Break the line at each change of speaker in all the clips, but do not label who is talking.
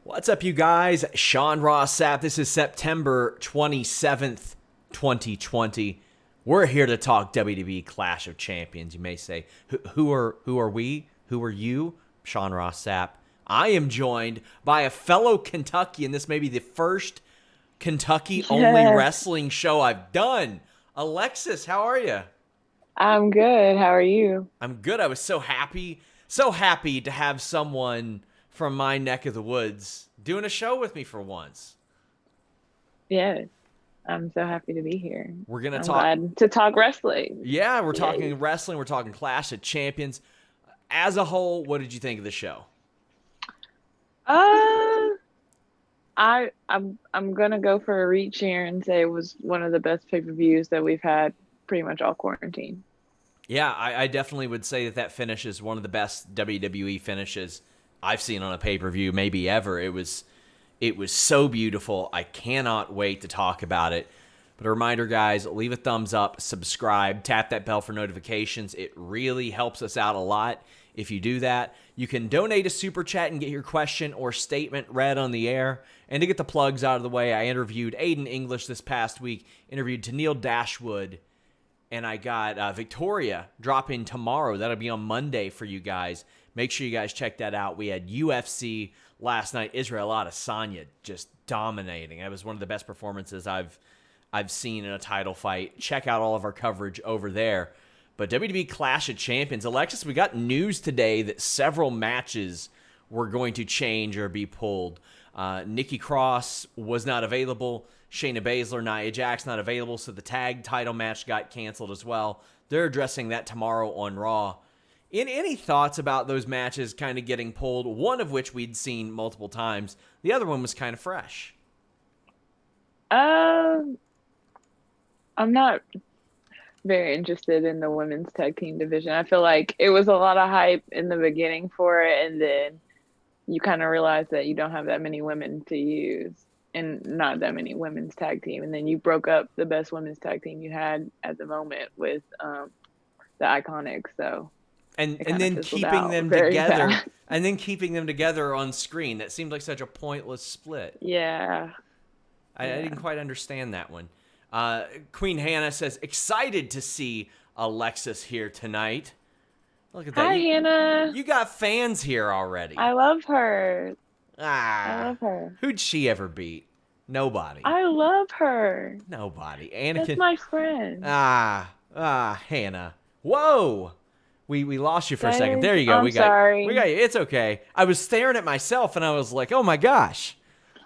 What's up, you guys? Sean Ross Sapp. This is September 27th, 2020. We're here to talk WWE Clash of Champions. You may say, who are we? Who are you? Sean Ross Sapp. I am joined by a fellow Kentuckian. This may be the first Kentucky-only wrestling show I've done. Alexis, how are you?
I'm good. How are you?
I'm good. I was so happy to have someone from my neck of the woods doing a show with me for once.
Yes, I'm so happy to be here.
We're going to
glad to talk wrestling.
Yeah, we're talking wrestling. We're talking Clash of Champions. As a whole, what did you think of the show?
I'm gonna go for a reach here and say it was one of the best pay-per-views that we've had pretty much all quarantine.
Yeah, I definitely would say that finish is one of the best WWE finishes I've seen on a pay-per-view, maybe ever. It was so beautiful. I cannot wait to talk about it. But a reminder, guys, leave a thumbs up, subscribe, tap that bell for notifications. It really helps us out a lot if you do that. You can donate a super chat and get your question or statement read on the air. And to get the plugs out of the way, I interviewed Aiden English this past week, interviewed Tennille Dashwood, and I got Victoria dropping tomorrow. That'll be on Monday for you guys. Make sure you guys check that out. We had UFC last night. Israel Adesanya just dominating. It was one of the best performances I've seen in a title fight. Check out all of our coverage over there. But WWE Clash of Champions. Alexis, we got news today that several matches were going to change or be pulled. Nikki Cross was not available. Shayna Baszler, Nia Jax not available, so the tag title match got canceled as well. They're addressing that tomorrow on Raw. Any thoughts about those matches kind of getting pulled, one of which we'd seen multiple times. The other one was kind of fresh.
I'm not very interested in the women's tag team division. I feel like it was a lot of hype in the beginning for it, and then you kind of realize that you don't have that many women to use and not that many women's tag team. And then you broke up the best women's tag team you had at the moment with the Iconics. So
and then keeping them together fast. And then keeping them together on screen. That seemed like such a pointless split.
Yeah.
I didn't quite understand that one. Queen Hannah says, excited to see Alexis here tonight. Look at that.
Hi, Hannah.
You got fans here already.
I love her.
I
love her.
Who'd she ever beat? Nobody.
I love her.
Nobody. Anakin.
That's my friend.
Hannah. Whoa. We lost you for a second. There you go.
I'm sorry.
We got you. It's okay. I was staring at myself and I was like, oh my gosh.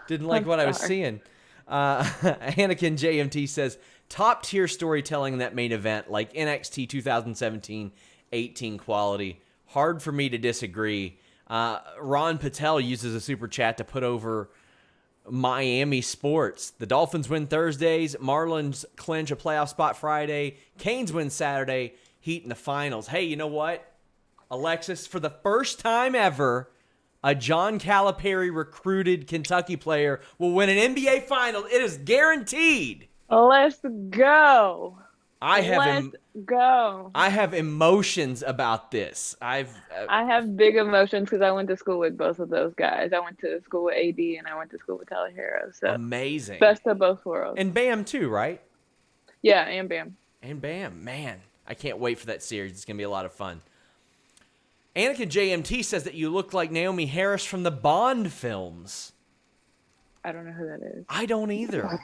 Didn't like what I was seeing. Anakin JMT says, top tier storytelling in that main event, like NXT 2017-18 quality. Hard for me to disagree. Ron Patel uses a super chat to put over Miami sports. The Dolphins win Thursdays. Marlins clinch a playoff spot Friday. Canes win Saturday. Heat in the finals. Hey, you know what? Alexis, for the first time ever, a John Calipari recruited Kentucky player will win an NBA final. It is guaranteed.
Let's go.
Let's
go.
I have emotions about this. I
have big emotions because I went to school with both of those guys. I went to school with AD and I went to school with Tyler Hero. So
amazing.
Best of both worlds.
And Bam too, right?
Yeah, and Bam.
And Bam. Man, I can't wait for that series. It's going to be a lot of fun. Anakin JMT says that you look like Naomi Harris from the Bond films.
I don't know who that is.
I don't either.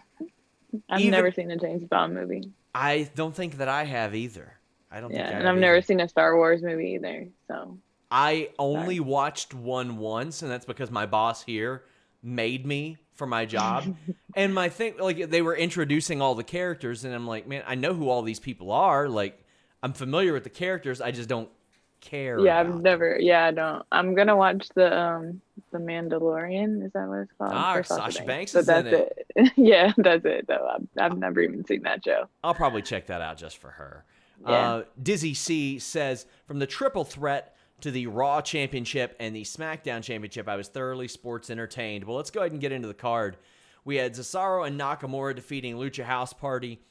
I've never seen a James Bond movie.
I don't think that I have either.
I've never seen a Star Wars movie either. So
I only watched one once, and that's because my boss here made me for my job. And my thing, like, they were introducing all the characters, and I'm like, man, I know who all these people are. Like, I'm familiar with the characters. I just don't care.
Yeah, I don't. I'm gonna watch the Mandalorian. Is that what it's called?
Sasha Banks is in it.
Yeah, that's it though. I've never even seen that show.
I'll probably check that out just for her.
Yeah.
Dizzy C says, from the triple threat to the Raw Championship and the SmackDown Championship, I was thoroughly sports entertained. Well, let's go ahead and get into the card. We had Cesaro and Nakamura defeating Lucha House Party.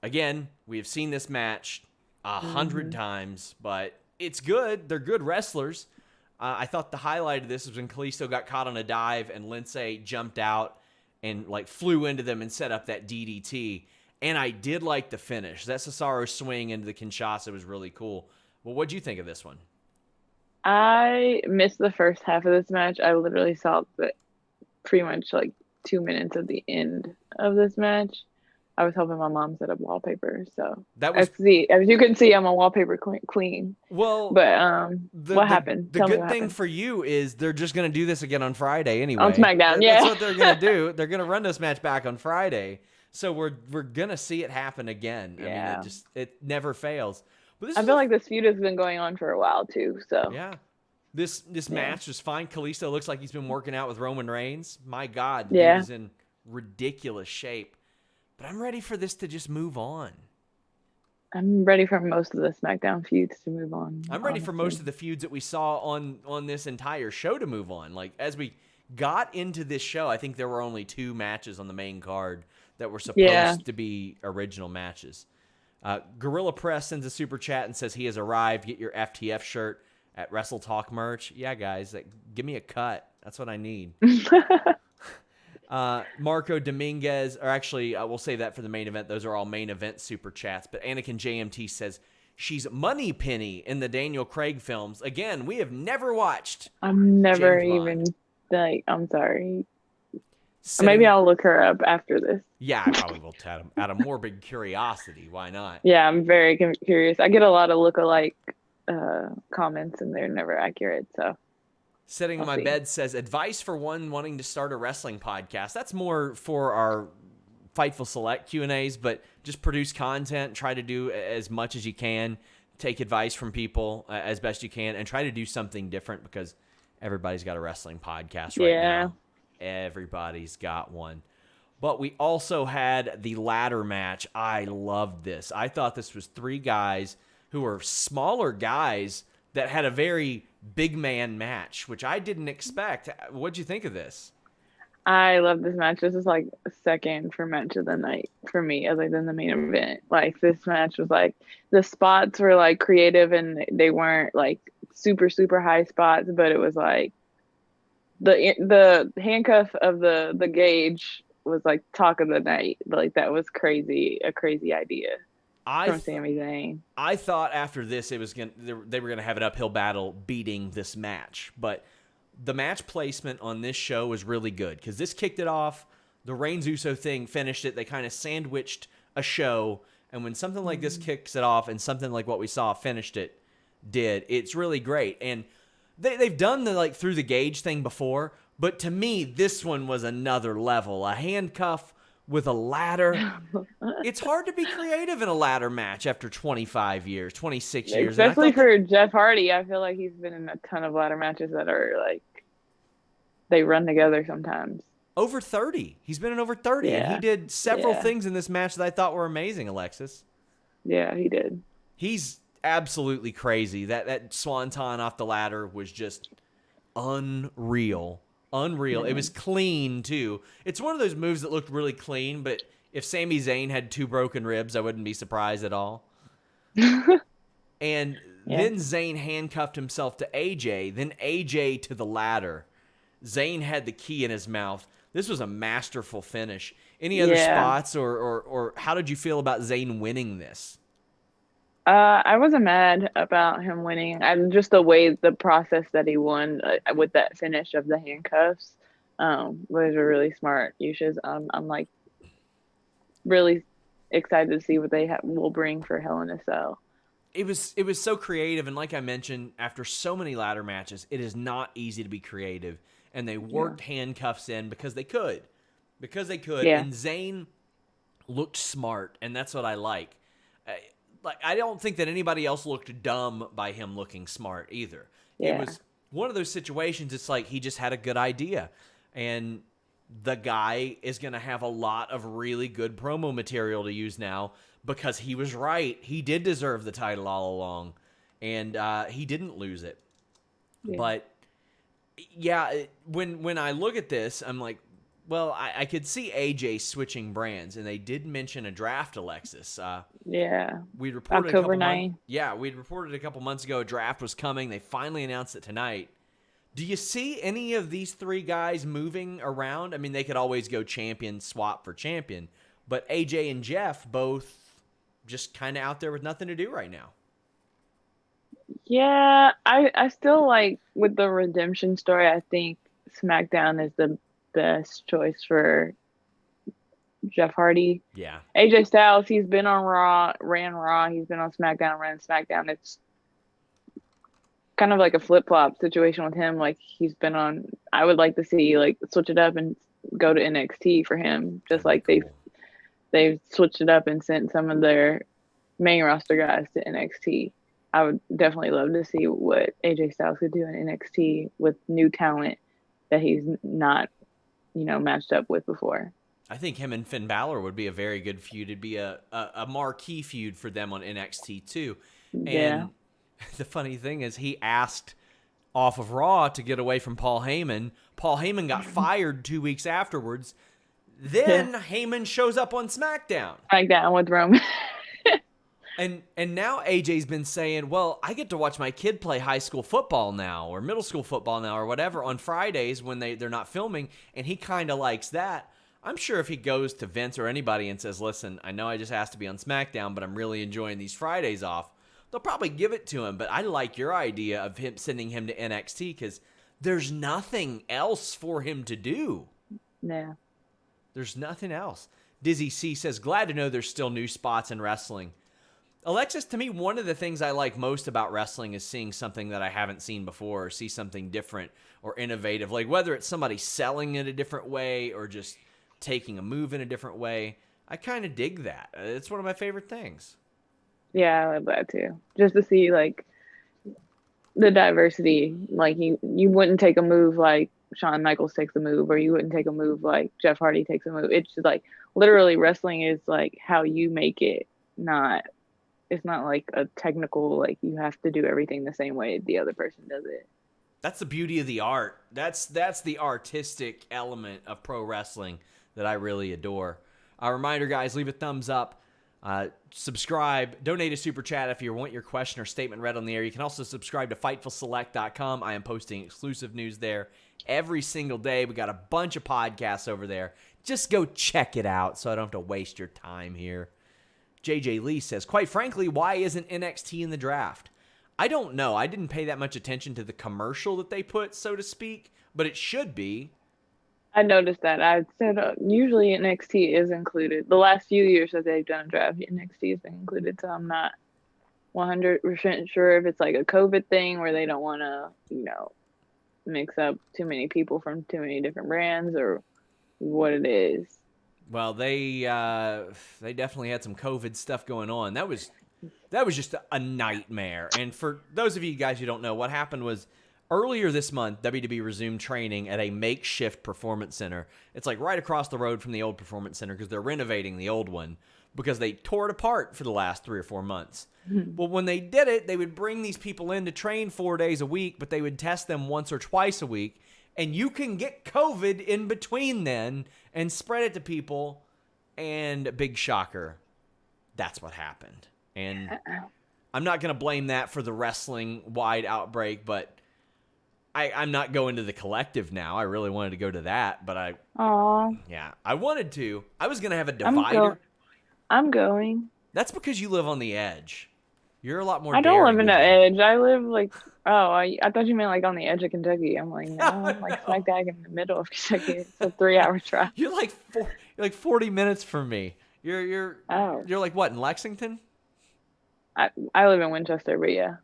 Again, we have seen this match 100 times, but it's good. They're good wrestlers. I thought the highlight of this was when Kalisto got caught on a dive and Lindsay jumped out and like flew into them and set up that DDT. And I did like the finish. That Cesaro swing into the Kinshasa was really cool. Well, what'd you think of this one?
I missed the first half of this match. I literally saw pretty much like 2 minutes of the end of this match. I was helping my mom set up wallpaper, so
that was
as you can see, I'm a wallpaper queen.
Well,
but what happened?
The good thing for you is they're just going to do this again on Friday anyway.
On SmackDown, yeah.
That's what they're going to do. They're going to run this match back on Friday, so we're going to see it happen again.
Yeah.
I mean, it never fails. But
I feel like this feud has been going on for a while too. So
yeah. This match was fine. Kalisto looks like he's been working out with Roman Reigns. My God, he's in ridiculous shape. But I'm ready for this to just move on.
I'm ready for most of the SmackDown feuds to move on.
I'm ready for most of the feuds that we saw on this entire show to move on. Like, as we got into this show, I think there were only 2 matches on the main card that were supposed to be original matches. Gorilla Press sends a super chat and says he has arrived. Get your FTF shirt at Wrestle Talk merch. Yeah, guys, give me a cut. That's what I need. Marco Dominguez, or actually, we'll save that for the main event. Those are all main event super chats. But Anakin JMT says she's Money Penny in the Daniel Craig films. Again, we have never watched.
I'm never even I'm sorry. Maybe I'll look her up after this.
Yeah, I probably will. Out of morbid curiosity, why not?
Yeah, I'm very curious. I get a lot of look-alike comments, and they're never accurate. So.
Sitting on my bed says, advice for one wanting to start a wrestling podcast. That's more for our Fightful Select Q&As, but just produce content, try to do as much as you can, take advice from people as best you can, and try to do something different because everybody's got a wrestling podcast right now. Everybody's got one. But we also had the ladder match. I loved this. I thought this was 3 guys who were smaller guys that had a very big man match, which I didn't expect. What'd you think of this?
I love this match. This is like a second for match of the night for me, other than the main event. Like, this match was like, the spots were like creative and they weren't like super, super high spots, but it was like the handcuff of the gauge was like talk of the night. Like, that was crazy, a crazy idea. From Sami Zayn.
I thought after this they were gonna have an uphill battle beating this match, but the match placement on this show was really good because this kicked it off. The Reigns Uso thing finished it. They kind of sandwiched a show, and when something like this kicks it off and something like what we saw finished it, it's really great. And they've done the like through the gauge thing before, but to me this one was another level. A handcuff with a ladder. It's hard to be creative in a ladder match after 25 years, 26 years.
Especially for Jeff Hardy. I feel like he's been in a ton of ladder matches that are like, they run together sometimes.
Over 30. He's been in over 30.
Yeah.
And he did several things in this match that I thought were amazing, Alexis.
Yeah, he did.
He's absolutely crazy. That swanton off the ladder was just unreal. It was clean too. It's one of those moves that looked really clean, but if Sami Zayn had 2 broken ribs, I wouldn't be surprised at all. And then Zayn handcuffed himself to AJ, then AJ to the ladder. Zayn had the key in his mouth. This was a masterful finish. Any other spots or how did you feel about Zayn winning this?
I wasn't mad about him winning. Just the process that he won with that finish of the handcuffs was a really smart usage. I'm like really excited to see what they will bring for Hell in a Cell.
It was so creative, and like I mentioned, after so many ladder matches, it is not easy to be creative. And they worked handcuffs in because they could. Yeah. And Zayn looked smart, and that's what I like. I don't think that anybody else looked dumb by him looking smart either.
Yeah.
It was one of those situations, it's like he just had a good idea. And the guy is going to have a lot of really good promo material to use now because he was right. He did deserve the title all along, and he didn't lose it. Yeah. But, when I look at this, I'm like, well, I could see AJ switching brands, and they did mention a draft, Alexis. We'd reported
October 9th.
We'd reported a couple months ago a draft was coming. They finally announced it tonight. Do you see any of these three guys moving around? I mean, they could always go champion, swap for champion, but AJ and Jeff both just kind of out there with nothing to do right now.
Yeah, I still like with the redemption story. I think SmackDown is the best choice for Jeff Hardy.
Yeah.
AJ Styles, he's been on Raw, ran Raw. He's been on SmackDown, ran SmackDown. It's kind of like a flip-flop situation with him. Like he's been on, I would like to see like switch it up and go to NXT for him, just like
cool.
they've switched it up and sent some of their main roster guys to NXT. I would definitely love to see what AJ Styles could do in NXT with new talent that he's not, matched up with before.
I think him and Finn Balor would be a very good feud. It'd be a marquee feud for them on NXT too. And
Yeah.
the funny thing is he asked off of Raw to get away from Paul Heyman. Paul Heyman got fired 2 weeks afterwards. Then Heyman shows up on SmackDown.
SmackDown with Roman.
And now AJ's been saying, well, I get to watch my kid play high school football now or middle school football now or whatever on Fridays when they're not filming, and he kind of likes that. I'm sure if he goes to Vince or anybody and says, listen, I know I just asked to be on SmackDown, but I'm really enjoying these Fridays off, they'll probably give it to him. But I like your idea of him sending him to NXT because there's nothing else for him to do.
Yeah.
There's nothing else. Dizzy C says, glad to know there's still new spots in wrestling. Alexis, to me, one of the things I like most about wrestling is seeing something that I haven't seen before or see something different or innovative. Like whether it's somebody selling it a different way or just taking a move in a different way. I kind of dig that. It's one of my favorite things.
Yeah, I love that too. Just to see like the diversity. Like you wouldn't take a move like Shawn Michaels takes a move, or you wouldn't take a move like Jeff Hardy takes a move. It's just like literally wrestling is like how you make it, it's not like a technical, like you have to do everything the same way the other person does it.
That's the beauty of the art. That's the artistic element of pro wrestling that I really adore. A reminder, guys, leave a thumbs up. Subscribe. Donate a super chat if you want your question or statement read on the air. You can also subscribe to FightfulSelect.com. I am posting exclusive news there every single day. We got a bunch of podcasts over there. Just go check it out so I don't have to waste your time here. JJ Lee says, quite frankly, why isn't NXT in the draft? I don't know. I didn't pay that much attention to the commercial that they put, so to speak, but it should be.
I noticed that. I said usually NXT is included. The last few years that they've done a draft, NXT has been included, so I'm not 100% sure if it's like a COVID thing where they don't want to, mix up too many people from too many different brands or what it is.
Well, they definitely had some COVID stuff going on. That was just a nightmare. And for those of you guys who don't know, what happened was earlier this month, WWE resumed training at a makeshift performance center. It's like right across the road from the old performance center because they're renovating the old one because they tore it apart for the last 3 or 4 months. Well, when they did it, they would bring these people in to train 4 days a week, but they would test them once or twice a week. And you can get COVID in between then and spread it to people. And big shocker, that's what happened. And I'm not going to blame that for the wrestling-wide outbreak, but I'm not going to the collective now. I really wanted to go to that, but I wanted to. I was going to have a divider.
I'm going.
That's because you live on the edge. You're a lot more
I don't live in the
daring
edge. I live like, I thought you meant like on the edge of Kentucky. I'm like, no, I'm like smack dab in the middle of Kentucky. It's a 3-hour drive.
You're like 40 minutes from me. You're like what, in Lexington?
I live in Winchester, but yeah.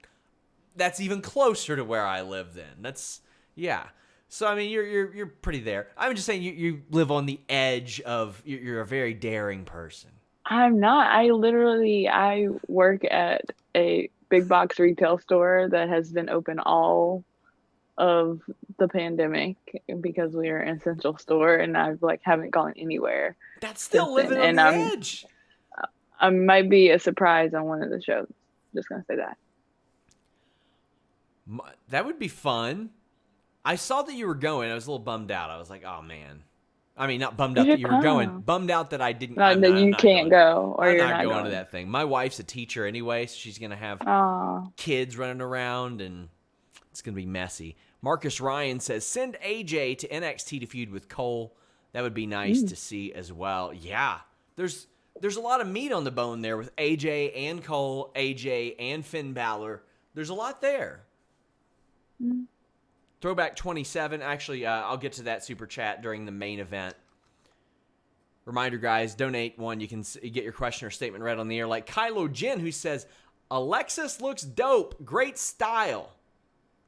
That's even closer to where I live then. Yeah. So I mean, you're pretty there. I'm just saying you live on the edge of. You're a very daring person.
I'm not. I work at a big box retail store that has been open all of the pandemic because we are an essential store, and I've haven't gone anywhere.
That's still living on the edge.
I might be a surprise on one of the shows. Just gonna say that.
That would be fun. I saw that you were going. I was a little bummed out. I was like, oh man. I mean, not bummed out that you were going. Bummed out that I didn't.
Not that you can't go, or you're not
going to that thing. My wife's a teacher anyway, so she's gonna have kids running around, and it's gonna be messy. Marcus Ryan says, send AJ to NXT to feud with Cole. That would be nice to see as well. Yeah, there's a lot of meat on the bone there with AJ and Cole, AJ and Finn Balor. There's a lot there. Throwback 27. Actually, I'll get to that super chat during the main event. Reminder, guys, donate one. You can get your question or statement read on the air. Like Kylo Jin, who says, Alexis looks dope. Great style.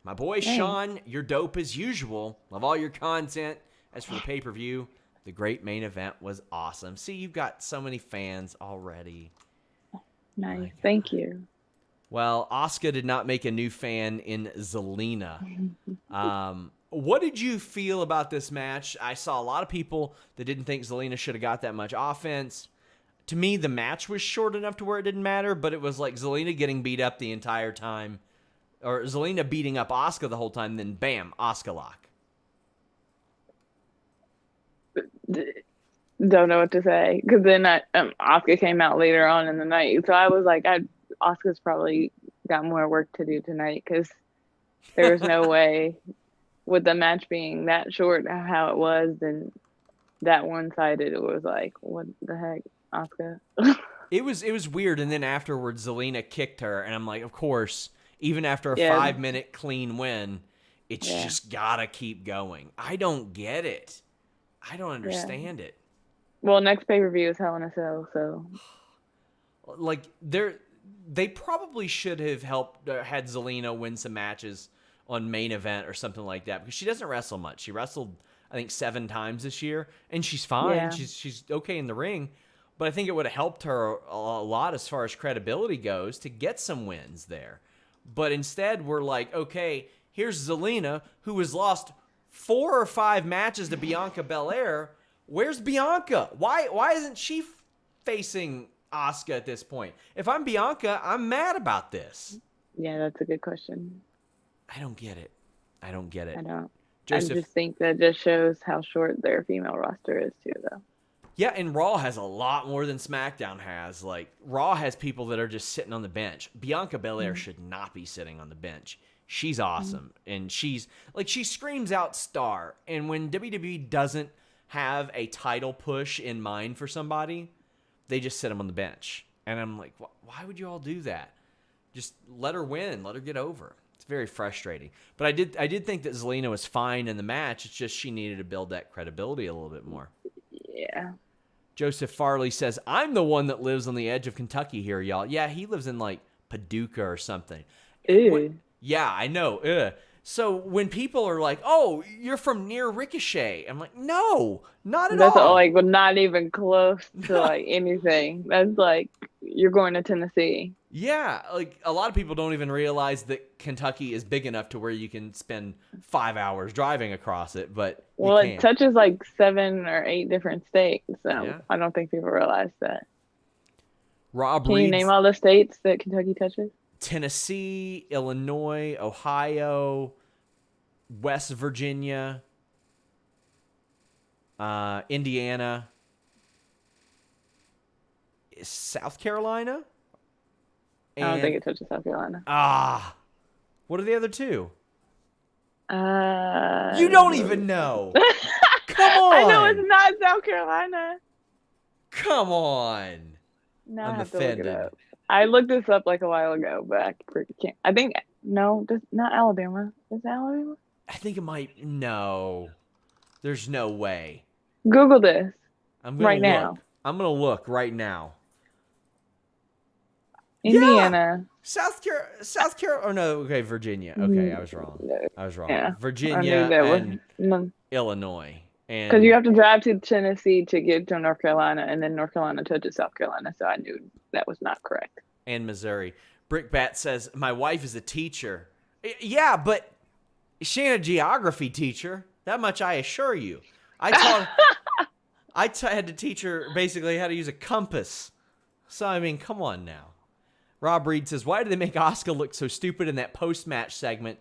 My boy Sean, you're dope as usual. Love all your content. As for the pay-per-view, the great main event was awesome. See, you've got so many fans already.
Nice. Thank you.
Well, Asuka did not make a new fan in Zelina. What did you feel about this match? I saw a lot of people that didn't think Zelina should have got that much offense. To me, the match was short enough to where it didn't matter, but it was like Zelina getting beat up the entire time. Or Zelina beating up Asuka the whole time, then bam, Asuka lock.
Don't know what to say. Because then Asuka came out later on in the night. So I was like, Asuka's probably got more work to do tonight because there was no way with the match being that short how it was and that one-sided. It was like, what the heck, Asuka?
It was weird. And then afterwards, Zelina kicked her. And I'm like, of course, even after a 5-minute clean win, it's just got to keep going. I don't get it. I don't understand it.
Well, next pay-per-view is Hell in a Cell, so.
Like, they probably should have had Zelina win some matches on main event or something like that because she doesn't wrestle much. She wrestled, I think, 7 times this year, and she's fine. Yeah. She's okay in the ring, but I think it would have helped her a lot as far as credibility goes to get some wins there. But instead, we're like, okay, here's Zelina, who has lost 4 or 5 matches to Bianca Belair. Where's Bianca? Why isn't she facing Asuka at this point? If I'm Bianca, I'm mad about this.
Yeah, that's a good question.
I don't get it. I don't.
Joseph, I just think that just shows how short their female roster is too, though.
Yeah, and Raw has a lot more than SmackDown has. Like, Raw has people that are just sitting on the bench. Bianca Belair should not be sitting on the bench. She's awesome. And she screams out star. And when WWE doesn't have a title push in mind for somebody, they just sit them on the bench. And I'm like, why would you all do that? Just let her win. Let her get over. It's very frustrating. But I did think that Zelina was fine in the match. It's just she needed to build that credibility a little bit more.
Yeah.
Joseph Farley says, I'm the one that lives on the edge of Kentucky here, y'all. Yeah, he lives in, like, Paducah or something.
Ew.
Yeah, I know. Ugh. So when people are like, oh, you're from near Ricochet, I'm like, no, not at all.
That's like not even close to like anything. That's like you're going to Tennessee.
Yeah, like a lot of people don't even realize that Kentucky is big enough to where you can spend 5 hours driving across it, but
it touches like 7 or 8 different states. So I don't think people realize that. Can you name all the states that Kentucky touches?
Tennessee, Illinois, Ohio, West Virginia, Indiana, South Carolina.
I don't think it touches South Carolina.
What are the other 2? You don't even know. Come on.
I know it's not South Carolina.
Come on.
Now I have to look it up. I looked this up like a while ago, but I can't. I think not Alabama. Is it Alabama?
I think it might. No, there's no way.
Google this.
I'm gonna
right now.
I'm gonna look right now.
Indiana.
Yeah. South Carolina. Oh no. Okay, Virginia. Okay, I was wrong.
Yeah.
Virginia and Illinois.
Because you have to drive to Tennessee to get to North Carolina, and then North Carolina touches South Carolina, so I knew that was not correct.
And Missouri. Brickbat says, my wife is a teacher. Yeah, but she ain't a geography teacher. That much I assure you. I had to teach her basically how to use a compass. So, I mean, come on now. Rob Reed says, why did they make Asuka look so stupid in that post-match segment?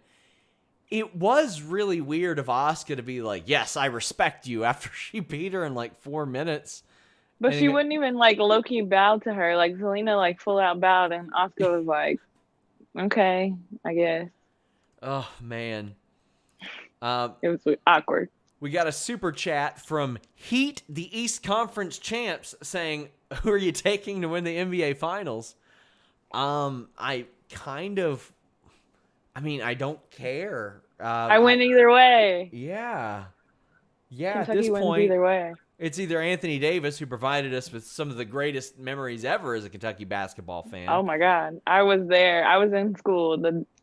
It was really weird of Asuka to be like, yes, I respect you after she beat her in like 4 minutes.
But she wouldn't even like low-key bow to her. Like Zelina like full out bowed and Asuka was like, okay, I guess.
Oh, man.
It was awkward.
We got a super chat from Heat, the East Conference champs, saying, "Who are you taking to win the NBA Finals?" I don't care.
I win either way.
Yeah.
Kentucky
at this
wins
point,
either way.
it's either Anthony Davis, who provided us with some of the greatest memories ever as a Kentucky basketball fan.
Oh my God, I was there. I was in school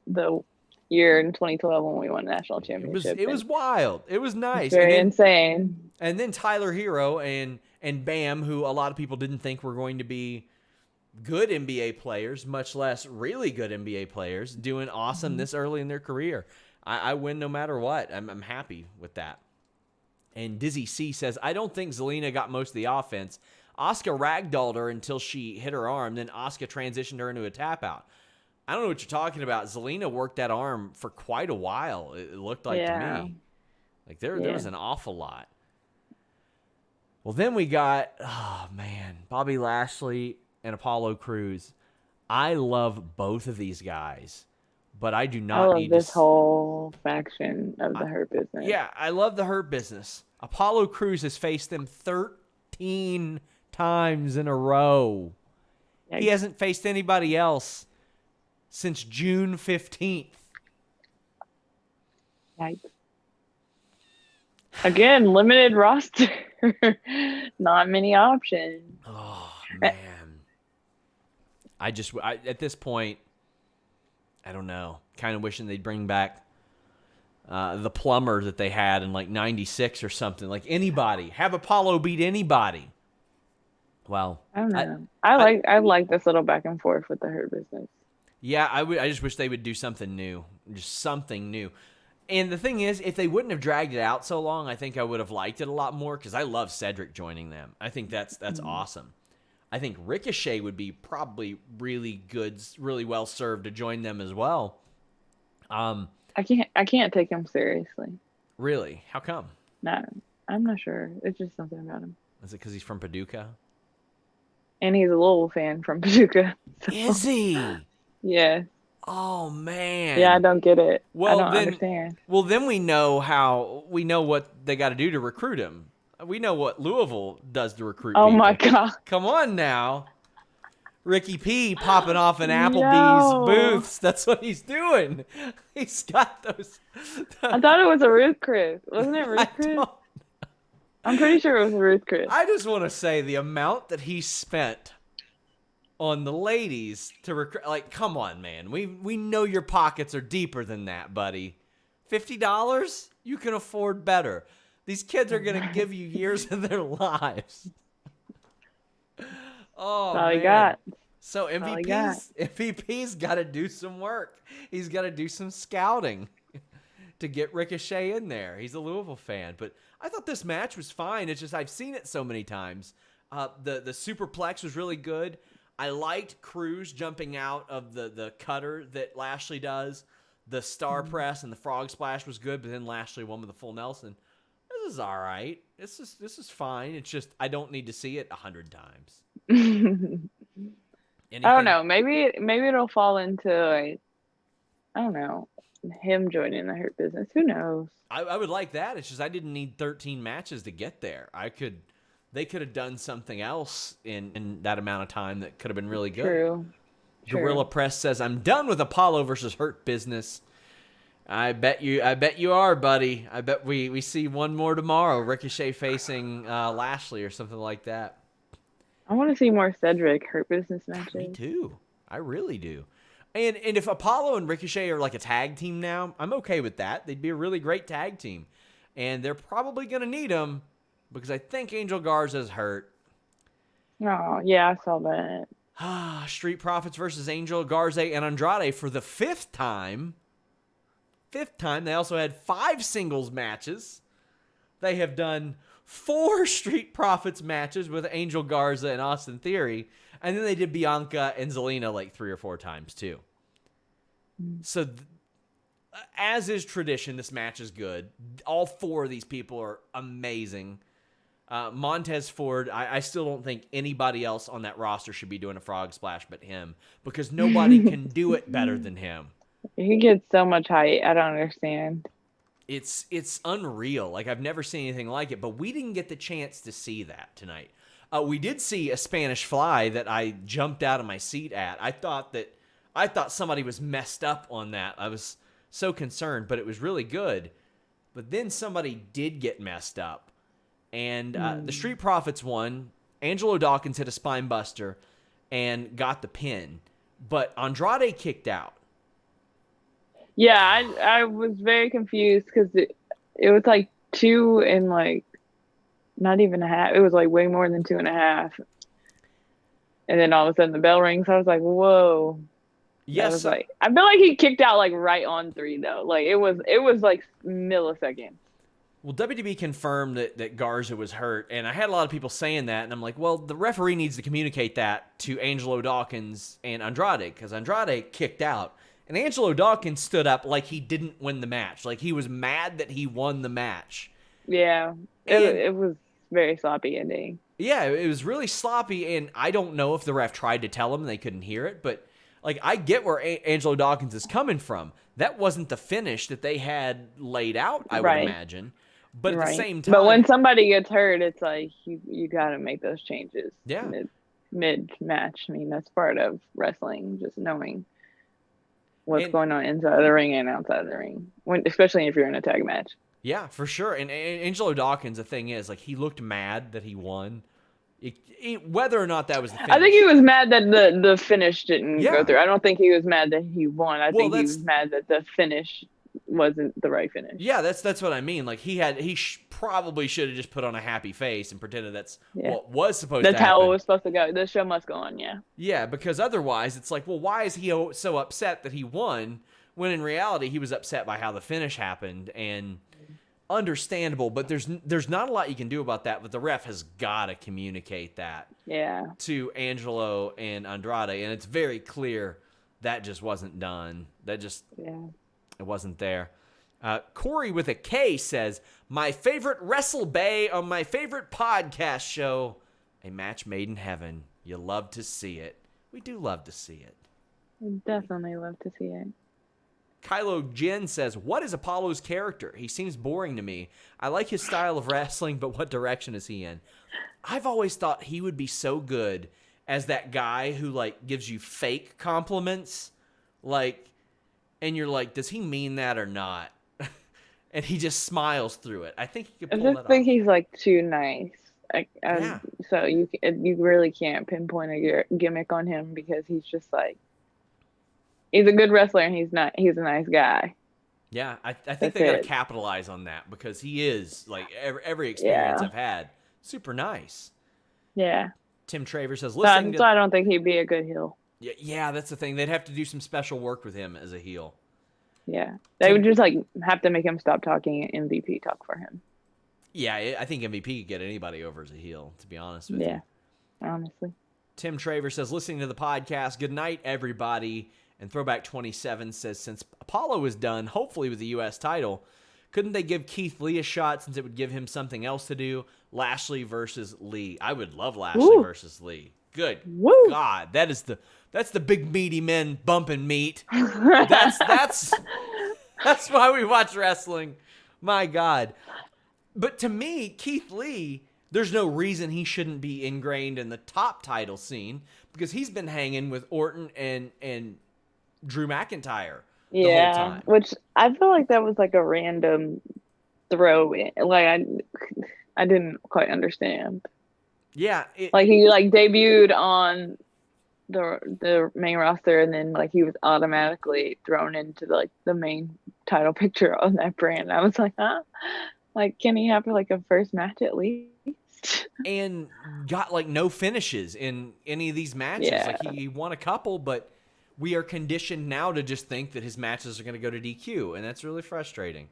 the year in 2012 when we won the national championship.
It was wild. It was nice.
Very insane.
And then Tyler Hero and Bam, who a lot of people didn't think were going to be good NBA players, much less really good NBA players, doing awesome this early in their career. I win no matter what. I'm happy with that. And Dizzy C says, I don't think Zelina got most of the offense. Asuka ragdolled her until she hit her arm, then Asuka transitioned her into a tap out. I don't know what you're talking about. Zelina worked that arm for quite a while, it looked like to me. Like there was an awful lot. Well, then we got, Bobby Lashley and Apollo Crews. I love both of these guys, but I do not need
this whole faction of the Hurt Business.
Yeah, I love the Hurt Business. Apollo Crews has faced them 13 times in a row. Yikes. He hasn't faced anybody else since June 15th.
Yikes. Again, limited roster. Not many options.
Oh, man. At this point, I don't know. Kind of wishing they'd bring back the plumber that they had in like 96 or something. Like anybody. Have Apollo beat anybody. Well,
I don't know. I like this little back and forth with the Hurt Business.
Yeah, I just wish they would do something new. Just something new. And the thing is, if they wouldn't have dragged it out so long, I think I would have liked it a lot more because I love Cedric joining them. I think that's awesome. I think Ricochet would be probably really good, really well served to join them as well.
I can't take him seriously.
Really? How come?
No, I'm not sure. It's just something about him.
Is it because he's from Paducah?
And he's a Louisville fan from Paducah. So.
Is he?
Yeah.
Oh man.
Yeah, I don't get it.
Well,
I don't understand.
Well, then we know what they got to do to recruit him. We know what Louisville does to recruit people.
Oh my God.
Come on now. Ricky P popping off in Applebee's booths. That's what he's doing. He's got those.
I thought it was a Ruth Chris. Wasn't it Ruth Chris? I'm pretty sure it was a Ruth Chris.
I just want to say the amount that he spent on the ladies to recruit. Like, come on, man. We know your pockets are deeper than that, buddy. $50? You can afford better. These kids are going to give you years of their lives. Oh,
that's all
man.
got.
So MVP's got to do some work. He's got to do some scouting to get Ricochet in there. He's a Louisville fan. But I thought this match was fine. It's just I've seen it so many times. The superplex was really good. I liked Crews jumping out of the cutter that Lashley does. The star press and the frog splash was good, but then Lashley won with the full Nelson. This is all right. This is fine. It's just I don't need to see it 100 times.
I don't know. Maybe it'll fall into him joining the Hurt Business. Who knows?
I would like that. It's just I didn't need 13 matches to get there. They could have done something else in that amount of time that could have been really good.
True.
Gorilla Press says, I'm done with Apollo versus Hurt Business. I bet you are, buddy. I bet we see one more tomorrow. Ricochet facing Lashley or something like that.
I want to see more Cedric Hurt Business matches.
Me too. I really do. And if Apollo and Ricochet are like a tag team now, I'm okay with that. They'd be a really great tag team. And they're probably going to need them because I think Angel Garza's hurt.
Oh, yeah, I saw that.
Street Profits versus Angel, Garza, and Andrade for the fifth time. They also had 5 singles matches. They have done 4 Street Profits matches with Angel Garza and Austin Theory. And then they did Bianca and Zelina like 3 or 4 times too. So as is tradition, this match is good. All 4 of these people are amazing. Montez Ford, I still don't think anybody else on that roster should be doing a frog splash but him because nobody can do it better than him.
He gets so much height. I don't understand.
It's unreal. Like, I've never seen anything like it, but we didn't get the chance to see that tonight. We did see a Spanish Fly that I jumped out of my seat at. I thought somebody was messed up on that. I was so concerned, but it was really good. But then somebody did get messed up. And the Street Profits won. Angelo Dawkins hit a spine buster and got the pin. But Andrade kicked out.
Yeah, I was very confused because it was like 2 and like not even a half. It was like way more than 2.5. And then all of a sudden the bell rings. I was like, whoa.
Yes.
Was like, I feel like he kicked out like right on 3 though. Like it was like milliseconds.
Well, WWE confirmed that Garza was hurt, and I had a lot of people saying that, and I'm like, well, the referee needs to communicate that to Angelo Dawkins and Andrade, because Andrade kicked out, and Angelo Dawkins stood up like he didn't win the match. Like he was mad that he won the match.
Yeah, it was very sloppy ending.
Yeah, it was really sloppy, and I don't know if the ref tried to tell him and they couldn't hear it, but like I get where Angelo Dawkins is coming from. That wasn't the finish that they had laid out, I would imagine. But at the same time,
but when somebody gets hurt, it's like you got to make those changes.
Yeah,
mid match. I mean, that's part of wrestling, just knowing what's going on inside the ring and outside the ring, especially if you're in a tag match.
Yeah, for sure. And Angelo Dawkins, the thing is, like, he looked mad that he won. Whether or not that was the finish.
I think he was mad that the finish didn't go through. I don't think he was mad that he won. I think he was mad that the finish wasn't the right finish.
Yeah, that's what I mean. Like he probably should have just put on a happy face and pretended that's what was supposed to happen.
That's how it was supposed to go. The show must go on, yeah.
Yeah, because otherwise it's like, well, why is he so upset that he won when in reality he was upset by how the finish happened? And understandable, but there's not a lot you can do about that, but the ref has got to communicate that to Angelo and Andrade, and it's very clear that just wasn't done. That just it wasn't there. Corey with a K says, my favorite Wrestle Bay on my favorite podcast show, a match made in heaven. You love to see it. We do love to see it.
We definitely love to see it.
Kylo Jin says, what is Apollo's character? He seems boring to me. I like his style of wrestling, but what direction is he in? I've always thought he would be so good as that guy who, like, gives you fake compliments. Like, and you're like, does he mean that or not? And he just smiles through it. I think he could pull that off.
I just think he's, like, too nice. So you really can't pinpoint a gimmick on him because he's just, like, he's a good wrestler, and he's a nice guy.
Yeah, I think they got to capitalize on that because he is, like, every experience I've had, super nice.
Yeah.
Tim Traver says,
so I don't think he'd be a good heel.
Yeah, that's the thing. They'd have to do some special work with him as a heel.
Yeah. They would just, like, have to make him stop talking and MVP talk for him.
Yeah, I think MVP could get anybody over as a heel, to be honest with you.
Yeah, honestly.
Tim Traver says, listening to the podcast, good night, everybody. And Throwback 27 says, since Apollo is done, hopefully with the U.S. title, couldn't they give Keith Lee a shot since it would give him something else to do? Lashley versus Lee. I would love Lashley versus Lee. Good God, that's the big meaty men bumping meat. That's why we watch wrestling. My God. But to me, Keith Lee, there's no reason he shouldn't be ingrained in the top title scene because he's been hanging with Orton and Drew McIntyre the whole time.
Which I feel like that was like a random throw in. Like I didn't quite understand.
Yeah,
like he like debuted on the main roster, and then like he was automatically thrown into the main title picture on that brand. I was like, huh? Like, can he have like a first match at least?
And got like no finishes in any of these matches.
Yeah.
Like he won a couple, but we are conditioned now to just think that his matches are going to go to DQ, and that's really frustrating.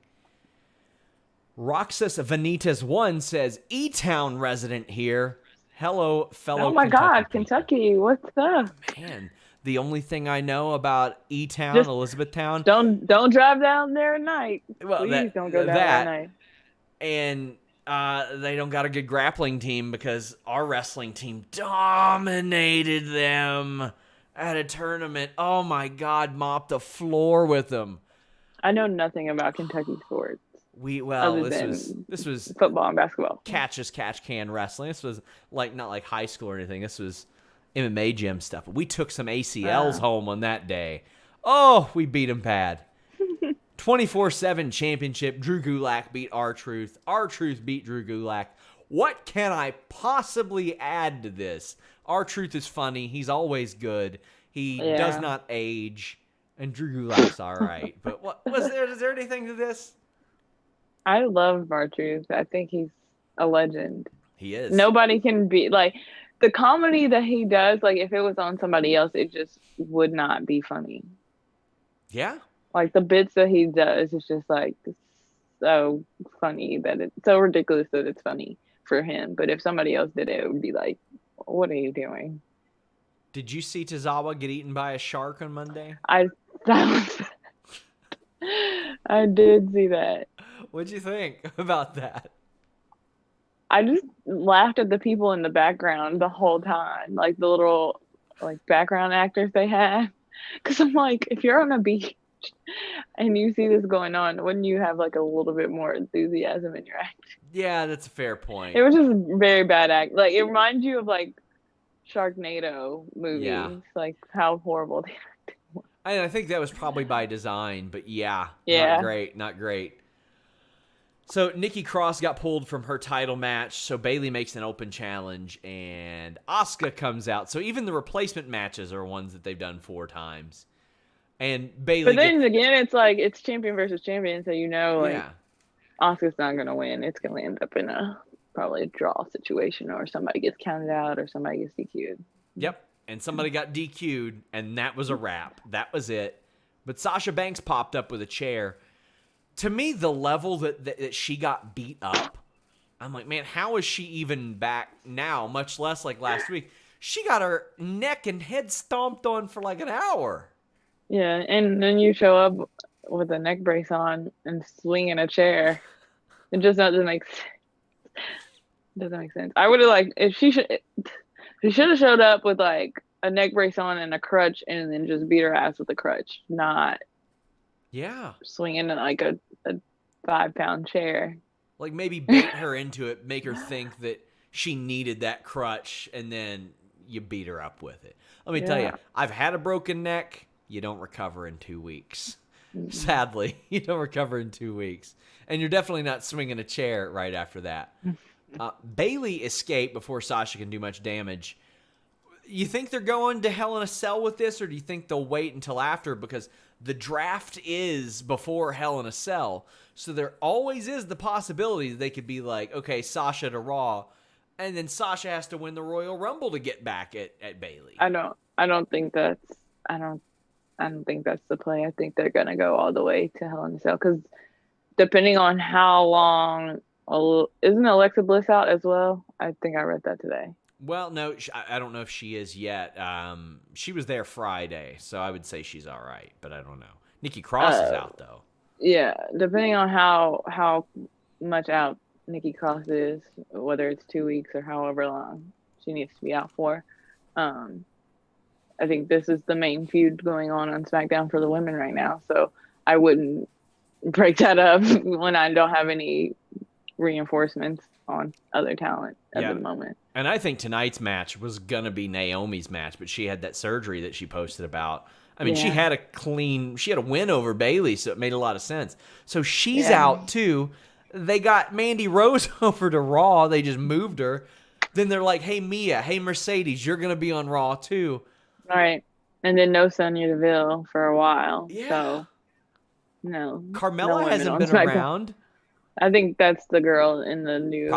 Roxas Vanitas 1 says, E-Town resident here. Hello, fellow
Oh my
Kentucky
God,
people.
Kentucky, what's up?
Man, the only thing I know about E-Town, Elizabethtown.
Don't drive down there at night.
Well,
Please don't go down there at night.
And they don't got a good grappling team because our wrestling team dominated them at a tournament. Oh my God, mopped the floor with them.
I know nothing about Kentucky sports. other
this was
football and basketball.
catch can wrestling. This was not like high school or anything. This was MMA gym stuff. We took some ACLs home on that day. Oh, we beat them bad. 24/7 championship. Drew Gulak beat R-Truth. R-Truth beat Drew Gulak. What can I possibly add to this? R-Truth is funny. He's always good. He does not age. And Drew Gulak's all right. But is there anything to this?
I love R-Truth. I think he's a legend.
He is.
Nobody can be like the comedy that he does. Like if it was on somebody else, it just would not be funny.
Yeah.
Like the bits that he does is just like so funny that it's so ridiculous that it's funny for him. But if somebody else did it, it would be like, what are you doing?
Did you see Tozawa get eaten by a shark on Monday?
I did see that.
What'd you think about that?
I just laughed at the people in the background the whole time, like the little like background actors they had. Because I'm like, if you're on a beach and you see this going on, wouldn't you have like a little bit more enthusiasm in your act?
Yeah, that's a fair point.
It was just very bad act. Like it reminds you of like Sharknado movies, like how horrible they acted.
I think that was probably by design, but yeah, not great. So Nikki Cross got pulled from her title match, so Bayley makes an open challenge, and Asuka comes out. So even the replacement matches are ones that they've done 4 times. And Bayley.
But then again, it's like it's champion versus champion, so like Asuka's not gonna win. It's gonna end up in probably a draw situation, or somebody gets counted out, or somebody gets DQ'd.
Yep, and somebody got DQ'd, and that was a wrap. That was it. But Sasha Banks popped up with a chair. To me, the level that she got beat up, I'm like, man, how is she even back now, much less like last week? She got her neck and head stomped on for like an hour.
Yeah, and then you show up with a neck brace on and swinging a chair. It just doesn't make sense. Doesn't make sense. I would have like if she should have showed up with like a neck brace on and a crutch and then just beat her ass with a crutch, not swinging like a 5-pound chair.
Like maybe bait her into it, make her think that she needed that crutch, and then you beat her up with it. Let me tell you, I've had a broken neck. You don't recover in 2 weeks. Mm-hmm. Sadly, you don't recover in 2 weeks. And you're definitely not swinging a chair right after that. Bayley escaped before Sasha can do much damage. You think they're going to Hell in a Cell with this, or do you think they'll wait until after? Because the draft is before Hell in a Cell. So there always is the possibility that they could be like, okay, Sasha to Raw, and then Sasha has to win the Royal Rumble to get back at Bayley.
I don't think that's the play. I think they're gonna go all the way to Hell in a Cell, because depending on how long, isn't Alexa Bliss out as well? I think I read that today.
Well, no, I don't know if she is yet. She was there Friday, so I would say she's all right, but I don't know. Nikki Cross is out, though.
Yeah, depending on how much out Nikki Cross is, whether it's 2 weeks or however long she needs to be out for. I think this is the main feud going on SmackDown for the women right now, so I wouldn't break that up when I don't have any reinforcements on other talent at the moment.
And I think tonight's match was going to be Naomi's match, but she had that surgery that she posted about. I mean, she had a win over Bayley, so it made a lot of sense. So she's out too. They got Mandy Rose over to Raw. They just moved her. Then they're like, hey, Mia, hey, Mercedes, you're going to be on Raw too.
All right. And then no Sonya Deville for a while.
Yeah.
So, no.
Carmella hasn't been around.
I think that's the girl in the new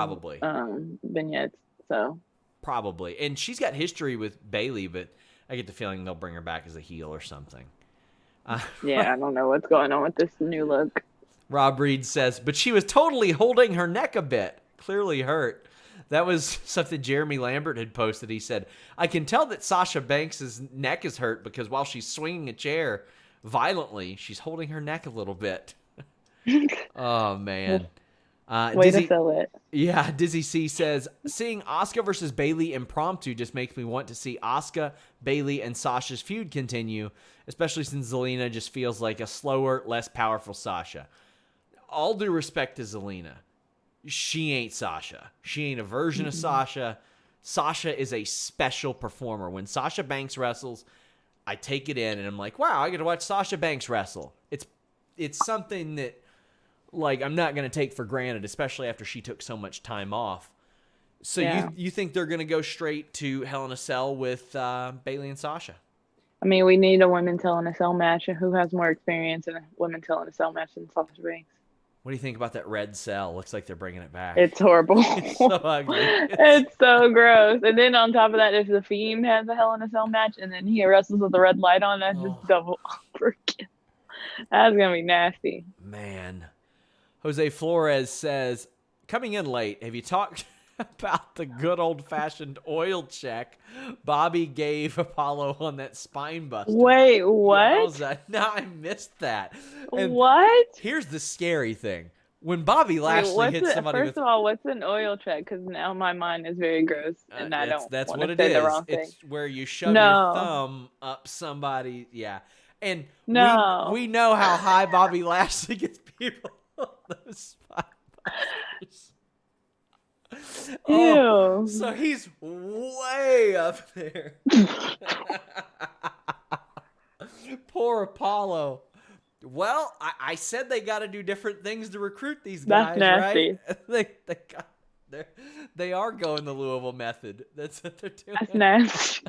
vignettes. So
probably, and she's got history with Bayley, but I get the feeling they'll bring her back as a heel or something.
Yeah, I don't know what's going on with this new look.
Rob Reed says, but she was totally holding her neck a bit, clearly hurt. That was something Jeremy Lambert had posted. He said, I can tell that Sasha Banks' neck is hurt because while she's swinging a chair violently, she's holding her neck a little bit. Oh, man.
Way to sell it.
Yeah, Dizzy C says, seeing Asuka versus Bayley impromptu just makes me want to see Asuka, Bayley, and Sasha's feud continue, especially since Zelina just feels like a slower, less powerful Sasha. all due respect to Zelina, she ain't Sasha. She ain't a version of Sasha. Sasha is a special performer. When Sasha Banks wrestles, I take it in and I'm like, wow, I get to watch Sasha Banks wrestle. It's something that, like, I'm not going to take for granted, especially after she took so much time off. So you think they're going to go straight to Hell in a Cell with Bayley and Sasha?
I mean, we need a women's Hell in a Cell match, and who has more experience in a women's Hell in a Cell match than Sasha Banks?
What do you think about that red cell? Looks like they're bringing it back.
It's horrible.
It's so ugly.
It's so gross. And then on top of that, if the Fiend has a Hell in a Cell match and then he wrestles with the red light on, that's just double freaking. That's going to be nasty.
Man. Jose Flores says, coming in late, have you talked about the good old-fashioned oil check Bobby gave Apollo on that spine buster?
Wait, what?
No, I missed that. And
what?
Here's the scary thing. When Bobby Lashley hits somebody
First of all, what's an oil check? Because now my mind is very gross, and I don't
that's
want
what
to
it
say
is.
the wrong thing.
It's where you shove your thumb up somebody. Yeah. And we know how high Bobby Lashley gets people on those spine busters.
Ew.
So he's way up there. Poor Apollo. Well, I said they got to do different things to recruit these guys,
That's nasty.
right? They are going the Louisville method. That's what they're doing.
That's nasty.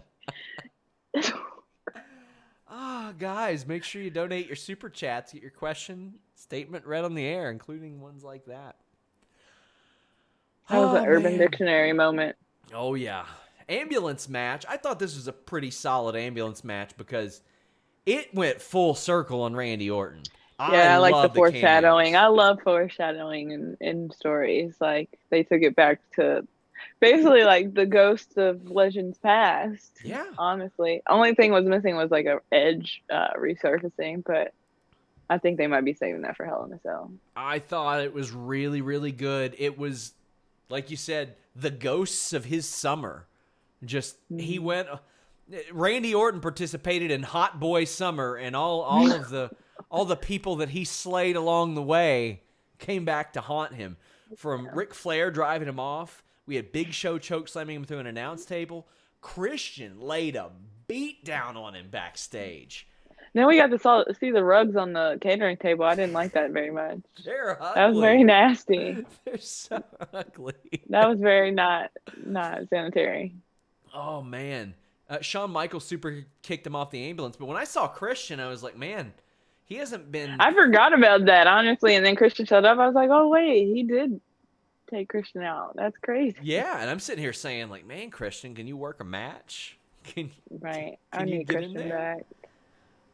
Guys, make sure you donate your super chats. Get your question statement read on the air, including ones like that.
That was an Urban Dictionary moment.
Oh, yeah. Ambulance match. I thought this was a pretty solid ambulance match because it went full circle on Randy Orton.
Yeah, I like the foreshadowing. I love foreshadowing in stories. Like, they took it back to basically like the ghosts of Legends Past.
Yeah.
Honestly. Only thing was missing was like a Edge resurfacing, but I think they might be saving that for Hell in a Cell.
I thought it was really, really good. It was, like you said, the ghosts of his summer. Just, he went... Randy Orton participated in Hot Boy Summer, and all the people that he slayed along the way came back to haunt him. From Ric Flair driving him off, we had Big Show choke slamming him through an announce table. Christian laid a beat down on him backstage.
Then we got to see the rugs on the catering table. I didn't like that very much.
They're ugly.
That was very nasty.
They're so ugly.
That was very not sanitary.
Oh, man. Shawn Michaels super kicked him off the ambulance. But when I saw Christian, I was like, man, he hasn't been...
I forgot about that, honestly. And then Christian showed up. I was like, oh, wait, he did take Christian out. That's crazy.
Yeah, and I'm sitting here saying, like, man, Christian, can you work a match?
Right. I need Christian back.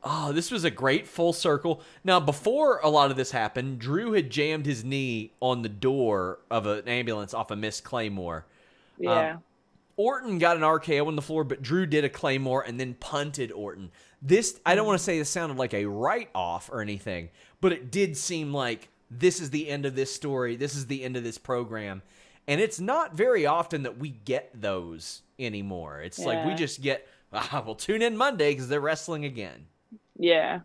Oh, this was a great full circle. Now, before a lot of this happened, Drew had jammed his knee on the door of an ambulance off of Miss Claymore.
Yeah.
Orton got an RKO on the floor, but Drew did a Claymore and then punted Orton. This, I don't want to say this sounded like a write-off or anything, but it did seem like this is the end of this story. This is the end of this program. And it's not very often that we get those anymore. It's like we just get, we'll tune in Monday because they're wrestling again.
Yeah.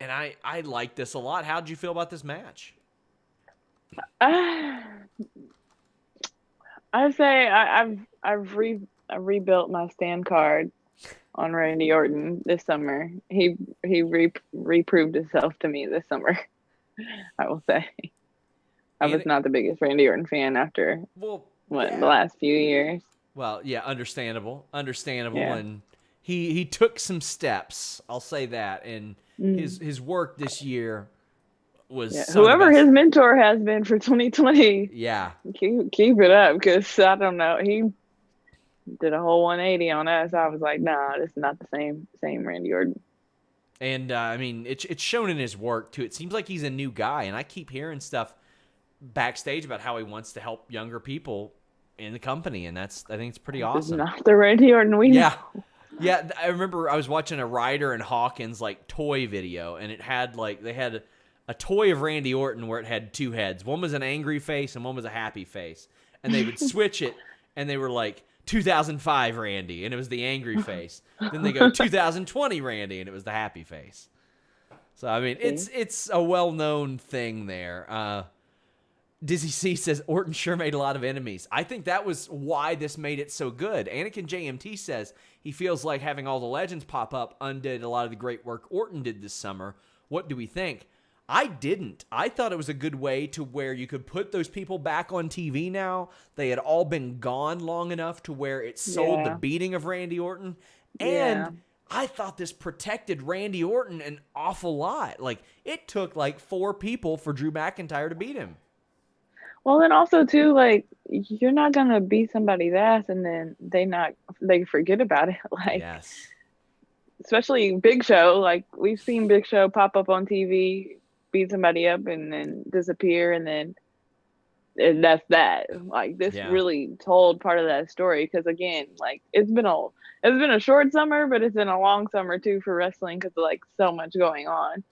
And I like this a lot. How'd you feel about this match?
I'd say I've rebuilt my stand card on Randy Orton this summer. He reproved himself to me this summer. I will say. I was not the biggest Randy Orton fan after the last few years.
Well, yeah, understandable.
Yeah.
And he took some steps. I'll say that. And his work this year was
whoever his mentor has been for 2020.
Yeah,
keep it up, because I don't know, he did a whole 180 on us. I was like, nah, this is not the same Randy Orton.
And I mean, it's shown in his work too. It seems like he's a new guy, and I keep hearing stuff backstage about how he wants to help younger people in the company, and I think it's pretty awesome.
This is not the Randy Orton we know.
Yeah. I remember I was watching a Ryder and Hawkins toy video, and it had they had a toy of Randy Orton where it had two heads. One was an angry face and one was a happy face. And they would switch it, and they were like, 2005 Randy, and it was the angry face. Then they go 2020 Randy, and it was the happy face. So, I mean, it's a well-known thing there. Dizzy C says, Orton sure made a lot of enemies. I think that was why this made it so good. Anakin JMT says he feels like having all the legends pop up undid a lot of the great work Orton did this summer. What do we think? I didn't. I thought it was a good way to where you could put those people back on TV now. They had all been gone long enough to where it sold the beating of Randy Orton. And I thought this protected Randy Orton an awful lot. Like, it took like 4 people for Drew McIntyre to beat him.
Well, and also too, like, you're not gonna beat somebody's ass and then they forget about it. Like, especially Big Show. Like, we've seen Big Show pop up on TV, beat somebody up, and then disappear, and that's that. Like, this really told part of that story because, again, like, it's been a short summer, but it's been a long summer too for wrestling because of like so much going on.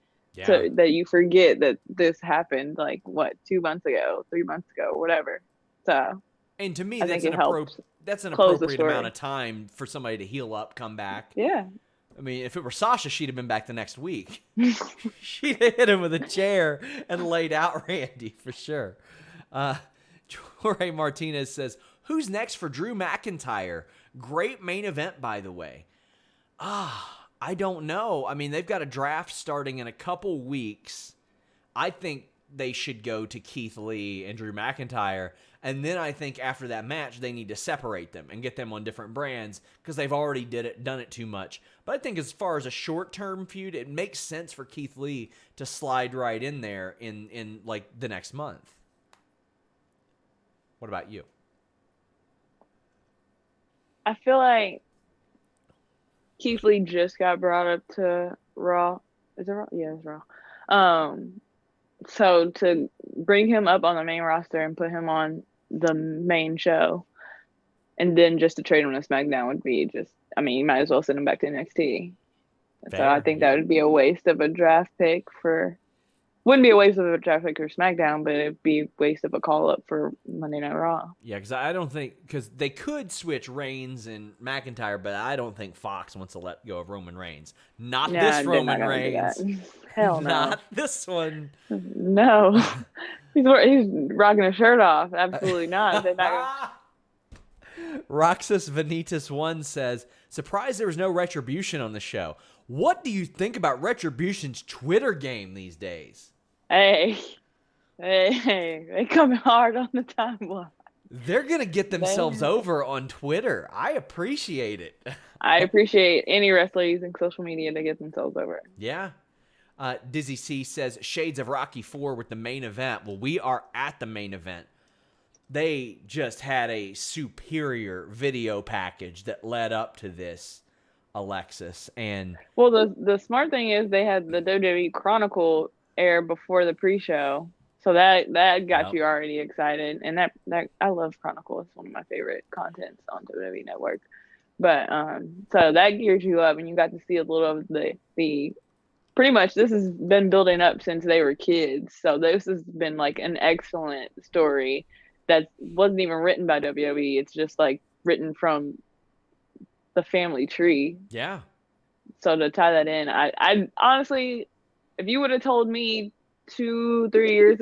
So that you forget that this happened like 2 months ago, 3 months ago, whatever. So,
and to me, that's an appropriate amount of time for somebody to heal up, come back.
Yeah.
I mean, if it were Sasha, she'd have been back the next week. She'd have hit him with a chair and laid out Randy for sure. Jorge Martinez says, "Who's next for Drew McIntyre? Great main event, by the way." I don't know. I mean, they've got a draft starting in a couple weeks. I think they should go to Keith Lee and Drew McIntyre. And then I think after that match, they need to separate them and get them on different brands because they've already done it too much. But I think as far as a short-term feud, it makes sense for Keith Lee to slide right in there in like the next month. What about you?
I feel like Keith Lee just got brought up to Raw. Is it Raw? Yeah, it's Raw. So to bring him up on the main roster and put him on the main show, and then just to trade him to SmackDown would be just, I mean, you might as well send him back to NXT. So I think that would be a waste of a draft pick wouldn't be a waste of a draft pick for SmackDown, but it'd be a waste of a call-up for Monday Night Raw.
Yeah, because I don't think, because they could switch Reigns and McIntyre, but I don't think Fox wants to let go of Roman Reigns. Not this Roman Reigns.
Hell no.
Not this one.
No. He's rocking a shirt off. Absolutely not. They're not gonna...
Roxas Vanitas 1 says, "Surprised there was no Retribution on the show. What do you think about Retribution's Twitter game these days?"
Hey, they coming hard on the timeline.
They're going to get themselves over on Twitter. I appreciate it.
I appreciate any wrestler using social media to get themselves over.
Yeah. Dizzy C says, "Shades of Rocky 4 with the main event." Well, we are at the main event. They just had a superior video package that led up to this, Alexis. And
well, the smart thing is they had the WWE Chronicle air before the pre-show, so that got you already excited. And that I love Chronicle; it's one of my favorite contents on WWE Network. But so that gears you up, and you got to see a little of the pretty much this has been building up since they were kids. So this has been like an excellent story that wasn't even written by WWE. It's just like written from the family tree.
Yeah.
So to tie that in, I honestly, if you would have told me 2-3 years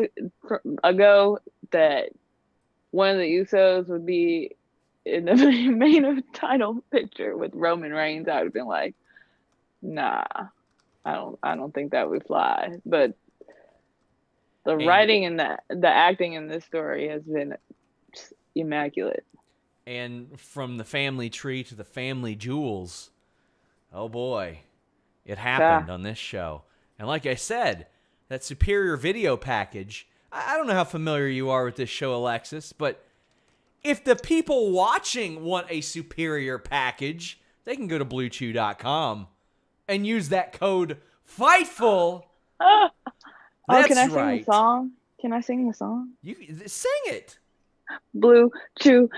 ago that one of the Usos would be in the main title picture with Roman Reigns, I would have been like, nah, I don't think that would fly. But the writing and the acting in this story has been immaculate.
And from the family tree to the family jewels, oh boy, it happened on this show. And like I said, that superior video package, I don't know how familiar you are with this show, Alexis, but if the people watching want a superior package, they can go to BlueChew.com and use that code FIGHTFUL. That's
can I
right.
sing the song? Can I sing the song?
You sing it.
BlueChew.com.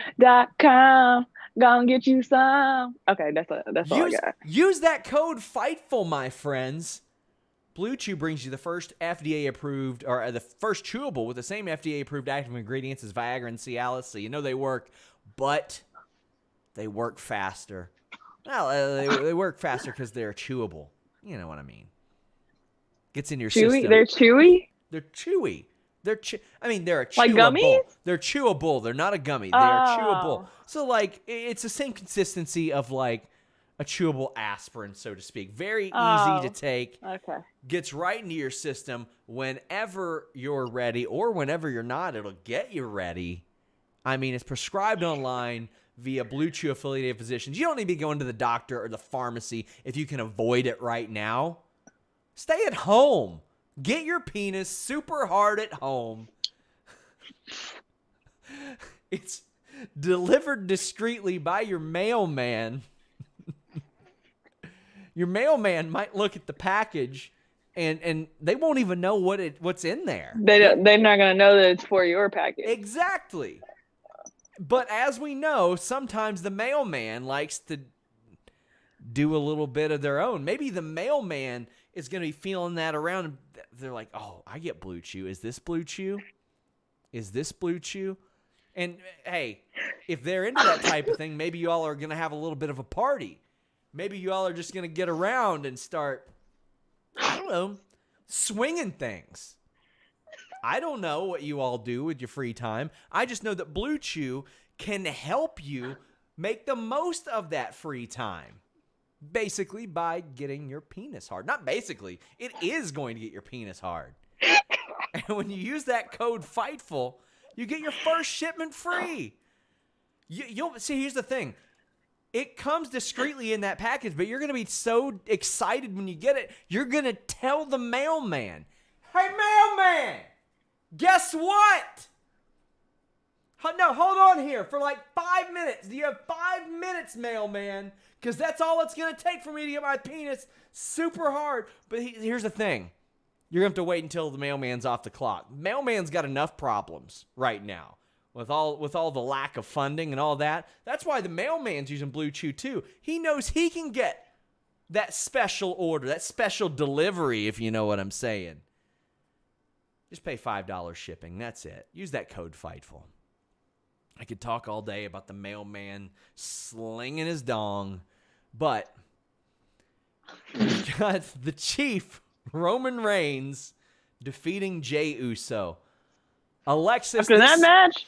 Gonna get you some. Okay, that's all I got.
Use that code FIGHTFUL, my friends. Blue Chew brings you the first FDA-approved, or the first chewable with the same FDA-approved active ingredients as Viagra and Cialis, so you know they work, but they work faster. Well, they work faster because they're chewable. You know what I mean. Gets in your
Chewy?
system.
They're chewy?
They're chewy. They're they're a
Like
chewable.
gummies?
They're chewable. They're not a gummy. They are chewable.
Oh.
So like it's the same consistency of like a chewable aspirin, so to speak. Very easy to take.
Okay.
Gets right into your system whenever you're ready or whenever you're not. It'll get you ready. I mean, it's prescribed online via Blue Chew affiliated physicians. You don't need to be going to the doctor or the pharmacy if you can avoid it right now. Stay at home. Get your penis super hard at home. It's delivered discreetly by your mailman. Your mailman might look at the package and they won't even know what's in there.
They're not gonna know that it's for your package.
Exactly. But as we know, sometimes the mailman likes to do a little bit of their own. Maybe the mailman is going to be feeling that around. And they're like, oh, I get Blue Chew. Is this Blue Chew? Is this Blue Chew? And, hey, if they're into that type of thing, maybe you all are going to have a little bit of a party. Maybe you all are just going to get around and start, I don't know, swinging things. I don't know what you all do with your free time. I just know that Blue Chew can help you make the most of that free time. Basically by getting your penis hard. Not basically. It is going to get your penis hard. And when you use that code FIGHTFUL, you get your first shipment free. You'll see, here's the thing. It comes discreetly in that package, but you're going to be so excited when you get it, you're going to tell the mailman, hey, mailman, guess what? No, hold on here for like 5 minutes. Do you have 5 minutes, mailman? Because that's all it's going to take for me to get my penis super hard. But here's the thing. You're going to have to wait until the mailman's off the clock. Mailman's got enough problems right now with all the lack of funding and all that. That's why the mailman's using Blue Chew too. He knows he can get that special order, that special delivery, if you know what I'm saying. Just pay $5 shipping. That's it. Use that code FIGHTFUL. I could talk all day about the mailman slinging his dong, but we've got the Chief, Roman Reigns, defeating Jey Uso. Alexis,
after that match,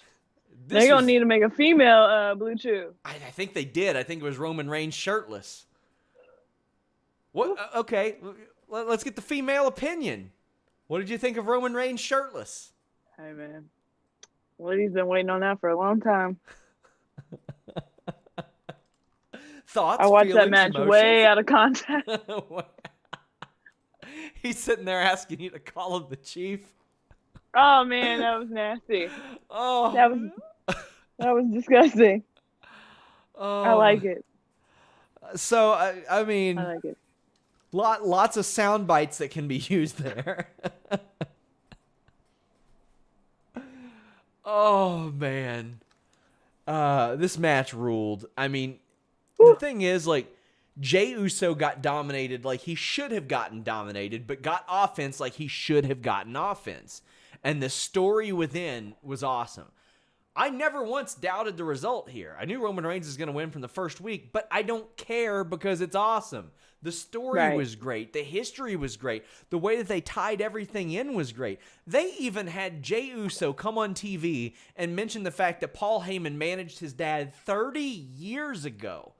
they're going to need to make a female Blue Chew.
I think they did. I think it was Roman Reigns shirtless. What? Okay, let's get the female opinion. What did you think of Roman Reigns shirtless?
Hey, man. Well, he's been waiting on that for a long time.
Thoughts?
I watched
feelings,
that match
emotions?
way out of context.
He's sitting there asking you to call him the Chief.
Oh man, that was nasty.
Oh,
that was disgusting.
Oh,
I like it.
So I mean,
I like it.
Lots of sound bites that can be used there. Oh man, this match ruled. I mean, the thing is, like, Jey Uso got dominated like he should have gotten dominated, but got offense like he should have gotten offense. And the story within was awesome. I never once doubted the result here. I knew Roman Reigns was going to win from the first week, but I don't care because it's awesome. The story was great. The history was great. The way that they tied everything in was great. They even had Jey Uso come on TV and mention the fact that Paul Heyman managed his dad 30 years ago.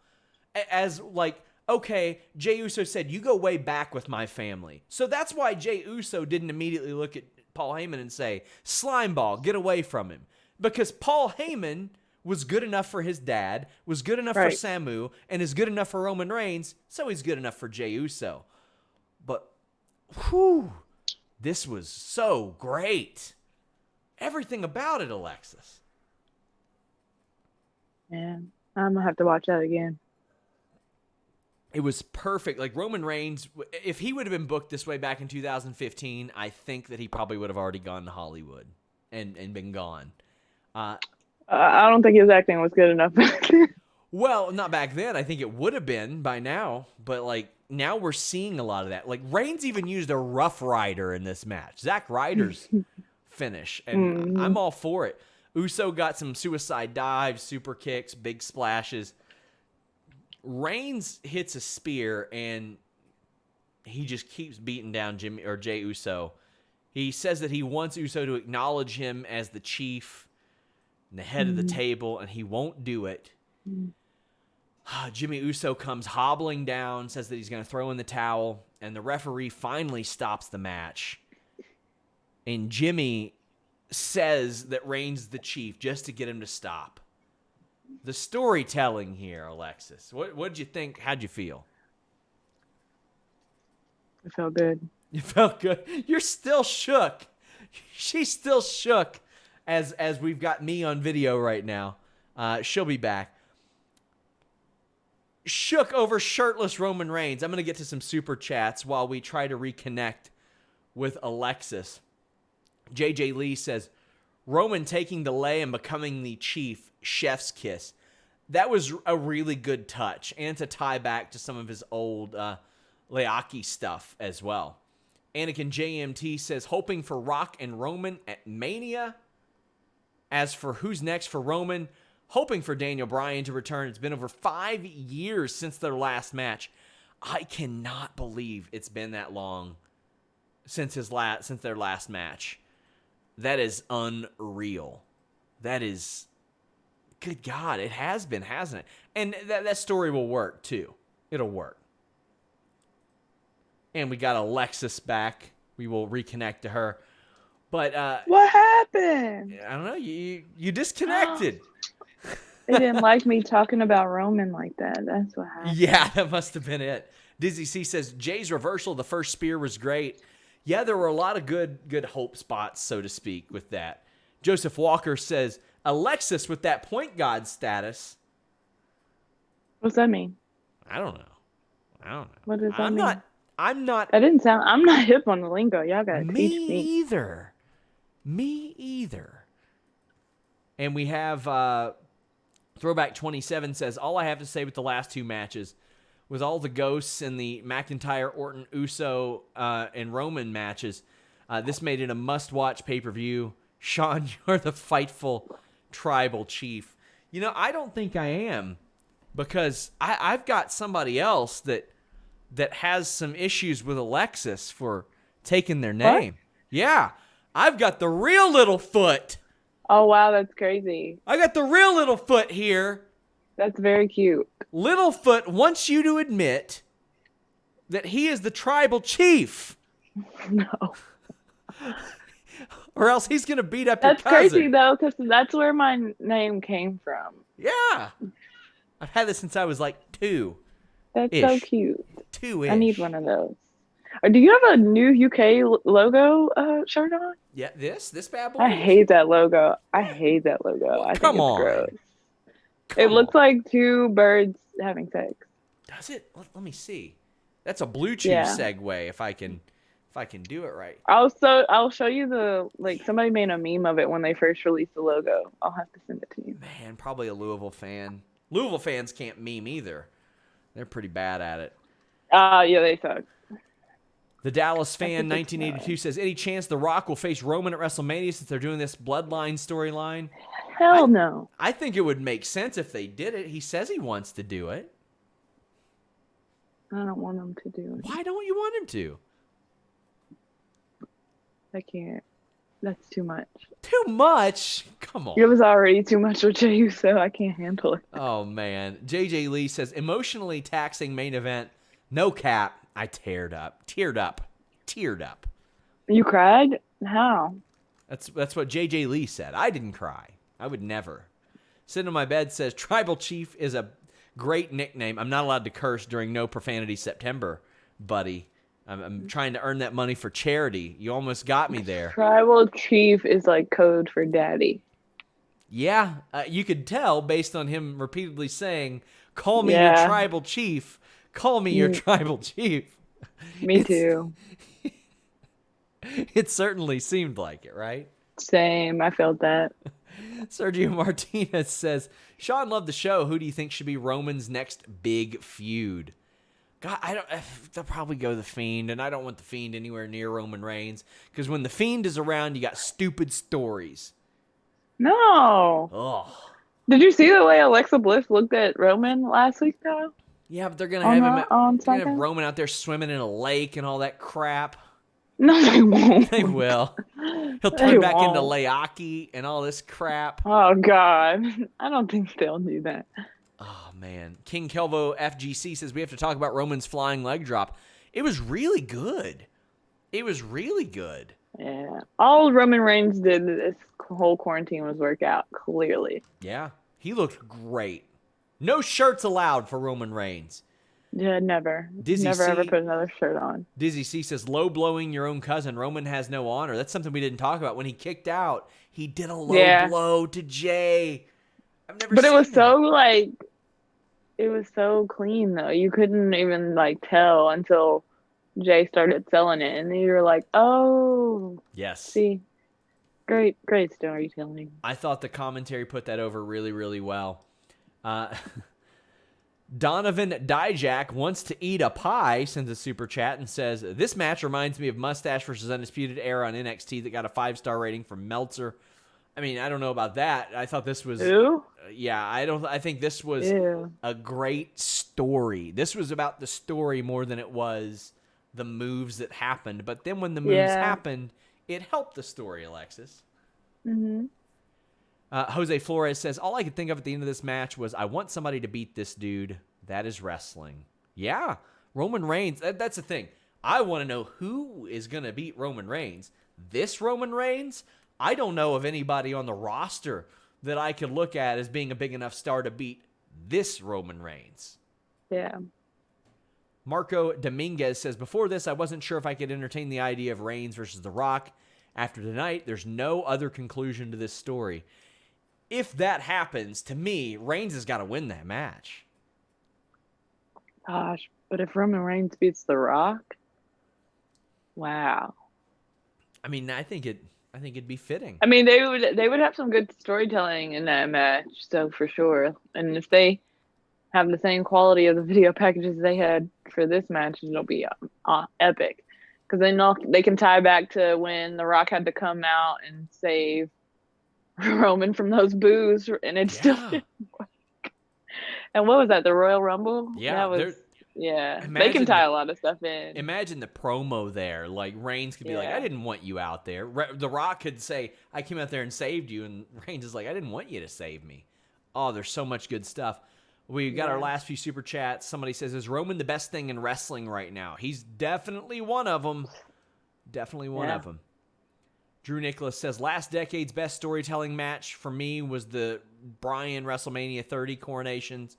As like, okay, Jey Uso said, you go way back with my family. So that's why Jey Uso didn't immediately look at Paul Heyman and say, Slimeball, get away from him. Because Paul Heyman was good enough for his dad, was good enough for Samu, and is good enough for Roman Reigns, so he's good enough for Jey Uso. But, whew, this was so great. Everything about it, Alexis.
Man, I'm going to have to watch that again.
It was perfect. Like, Roman Reigns, if he would have been booked this way back in 2015, I think that he probably would have already gone to Hollywood and been gone.
I don't think his acting was good enough.
Well, not back then. I think it would have been by now. But, like, now we're seeing a lot of that. Like, Reigns even used a Rough Rider in this match. Zack Ryder's finish. And I'm all for it. Uso got some suicide dives, super kicks, big splashes. Reigns hits a spear, and he just keeps beating down Jey Uso. He says that he wants Uso to acknowledge him as the chief and the head of the table, and he won't do it. Jimmy Uso comes hobbling down, says that he's going to throw in the towel, and the referee finally stops the match. And Jimmy says that Reigns is the chief just to get him to stop. The storytelling here, Alexis. What did you think? How'd you feel?
I felt good.
You felt good. You're still shook. She's still shook as we've got me on video right now. She'll be back. Shook over shirtless Roman Reigns. I'm going to get to some super chats while we try to reconnect with Alexis. JJ Lee says, Roman taking the lay and becoming the chief, chef's kiss. That was a really good touch, and to tie back to some of his old Leaki stuff as well. Anakin JMT says, hoping for Rock and Roman at Mania. As for who's next for Roman, hoping for Daniel Bryan to return. It's been over 5 years since their last match. I cannot believe it's been that long since their last match. That is unreal. That is, good God, it has been, hasn't it? And that story will work too. It'll work. And we got Alexis back. We will reconnect to her. But
what happened?
I don't know. You disconnected.
They didn't like me talking about Roman like that. That's what happened.
Yeah, that must have been it. Dizzy C says, Jay's reversal, the first spear was great. Yeah, there were a lot of good hope spots, so to speak, with that. Joseph Walker says, Alexis with that point guard status.
What's that mean?
I don't know.
What does that mean?
I'm not.
I'm not hip on the lingo. Y'all gotta teach me.
Me either. And we have Throwback 27 says, all I have to say with the last two matches, with all the ghosts and the McIntyre, Orton, Uso, and Roman matches, this made it a must-watch pay-per-view. Sean, you're the Fightful tribal chief. You know, I don't think I am, because I've got somebody else that has some issues with Alexis for taking their name. What? Yeah, I've got the real Littlefoot.
Oh, wow, that's crazy.
I got the real Littlefoot here.
That's very cute.
Littlefoot wants you to admit that he is the tribal chief.
No.
Or else he's going to beat up your cousin.
That's crazy, though, because that's where my name came from.
Yeah. I've had this since I was like 2.
That's so cute.
2-ish.
I need one of those. Do you have a new UK logo shirt on?
Yeah, this bad boy.
I hate that logo. I think it's gross. It looks like 2 birds having sex.
Does it? Let me see. That's a Blue Chew segue. If I can do it right.
I'll show you somebody made a meme of it when they first released the logo. I'll have to send it to you.
Man, probably a Louisville fan. Louisville fans can't meme either. They're pretty bad at it.
Yeah, they suck.
The Dallas fan 1982 says, any chance The Rock will face Roman at WrestleMania since they're doing this bloodline storyline?
Hell no.
I think it would make sense if they did it. He says he wants to do it.
I don't want him to do it.
Why don't you want him to?
I can't. That's too much.
Too much? Come on.
It was already too much with Jey Uso. I can't handle it.
Oh, man. JJ Lee says, emotionally taxing main event. No cap. I teared up.
You cried? How?
That's what JJ Lee said. I didn't cry. I would never. Sitting on my bed says, Tribal Chief is a great nickname. I'm not allowed to curse during No Profanity September, buddy. I'm trying to earn that money for charity. You almost got me there.
Tribal Chief is like code for daddy.
Yeah, you could tell based on him repeatedly saying, call me your Tribal Chief. Call me your Tribal Chief.
Me too.
It certainly seemed like it, right?
Same. I felt that.
Sergio Martinez says, Sean loved the show. Who do you think should be Roman's next big feud? God, they'll probably go The Fiend, and I don't want The Fiend anywhere near Roman Reigns, because when The Fiend is around, you got stupid stories.
No.
Ugh.
Did you see the way Alexa Bliss looked at Roman last week, though?
Yeah, but they're gonna have him.
On
They're gonna have
SmackDown?
Roman out there swimming in a lake and all that crap.
No, they won't.
They will. He'll
They
turn back into
won't.
Leaki and all this crap.
Oh God, I don't think they'll do that.
Oh man, King Kelvo FGC says we have to talk about Roman's flying leg drop. It was really good. It was really good.
Yeah, all Roman Reigns did this whole quarantine was work out. Clearly.
Yeah, he looked great. No shirts allowed for Roman Reigns.
Yeah, never.
Dizzy
Never
C-
ever put another shirt on.
Dizzy C says, low blowing your own cousin. Roman has no honor. That's something we didn't talk about. When he kicked out, he did a low blow to Jey. I've never
But
seen
it was
that.
so like, it was so clean though. You couldn't even like tell until Jey started selling it, and then you were like, oh,
Yes.
see, great storytelling.
I thought the commentary put that over really, really well. Donovan Dijak wants to eat a pie, sends a super chat and says, this match reminds me of Mustache versus Undisputed Era on NXT that got a 5-star rating from Meltzer. I mean, I don't know about that. I thought this was...
Who?
I think this was a great story. This was about the story more than it was the moves that happened. But then when the moves happened, it helped the story, Alexis.
Mm-hmm.
Jose Flores says, all I could think of at the end of this match was, I want somebody to beat this dude. That is wrestling. Yeah, Roman Reigns. That's the thing. I want to know who is going to beat Roman Reigns. This Roman Reigns? I don't know of anybody on the roster that I could look at as being a big enough star to beat this Roman Reigns.
Yeah.
Marco Dominguez says, before this, I wasn't sure if I could entertain the idea of Reigns versus The Rock. After tonight, there's no other conclusion to this story. If that happens, to me, Reigns has got to win that match.
Gosh, but if Roman Reigns beats The Rock, wow.
I mean, I think it'd be fitting.
I mean, they would have some good storytelling in that match, so for sure. And if they have the same quality of the video packages they had for this match, it'll be epic. Because they can tie back to when The Rock had to come out and save Roman from those boos, and it still didn't work. And what was that? The Royal Rumble?
Yeah,
they can tie a lot of stuff in.
Imagine the promo there. Like Reigns could be like, "I didn't want you out there." The Rock could say, "I came out there and saved you," and Reigns is like, "I didn't want you to save me." Oh, there's so much good stuff. We got our last few super chats. Somebody says, "Is Roman the best thing in wrestling right now?" He's definitely one of them. Definitely one of them. Drew Nicholas says, last decade's best storytelling match for me was the Bryan WrestleMania 30 coronations.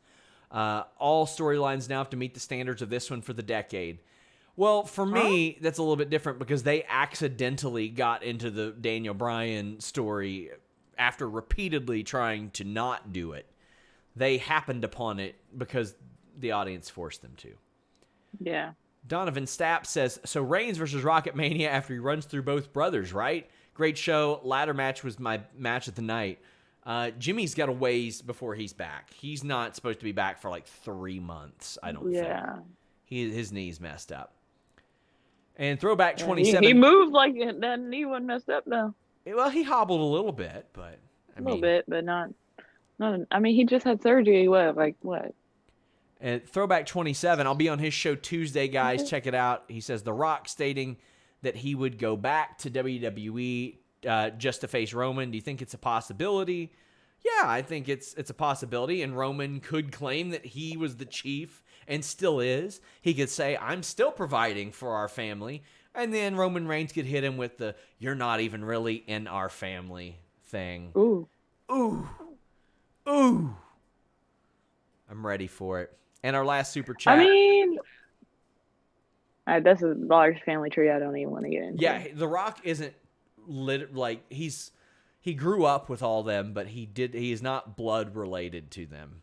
All storylines now have to meet the standards of this one for the decade. Well, for me, that's a little bit different because they accidentally got into the Daniel Bryan story after repeatedly trying to not do it. They happened upon it because the audience forced them to.
Yeah.
Donovan Stapp says, so Reigns versus Rocket Mania after he runs through both brothers, right? Great show. Ladder match was my match of the night. Jimmy's got a ways before he's back. He's not supposed to be back for like 3 months, I don't think. His knee's messed up. And Throwback 27.
He moved like that knee wasn't messed up, though.
Well, he hobbled a little bit, but
a little bit, but not. I mean, he just had surgery. What?
And Throwback 27, I'll be on his show Tuesday, guys. Check it out. He says, The Rock stating that he would go back to WWE just to face Roman. Do you think it's a possibility? Yeah, I think it's a possibility. And Roman could claim that he was the chief and still is. He could say, I'm still providing for our family. And then Roman Reigns could hit him with the, you're not even really in our family thing.
Ooh.
I'm ready for it. And our last super chat.
I mean, that's a large family tree I don't even want to get into.
Yeah, The Rock isn't he grew up with all them, but he is not blood related to them.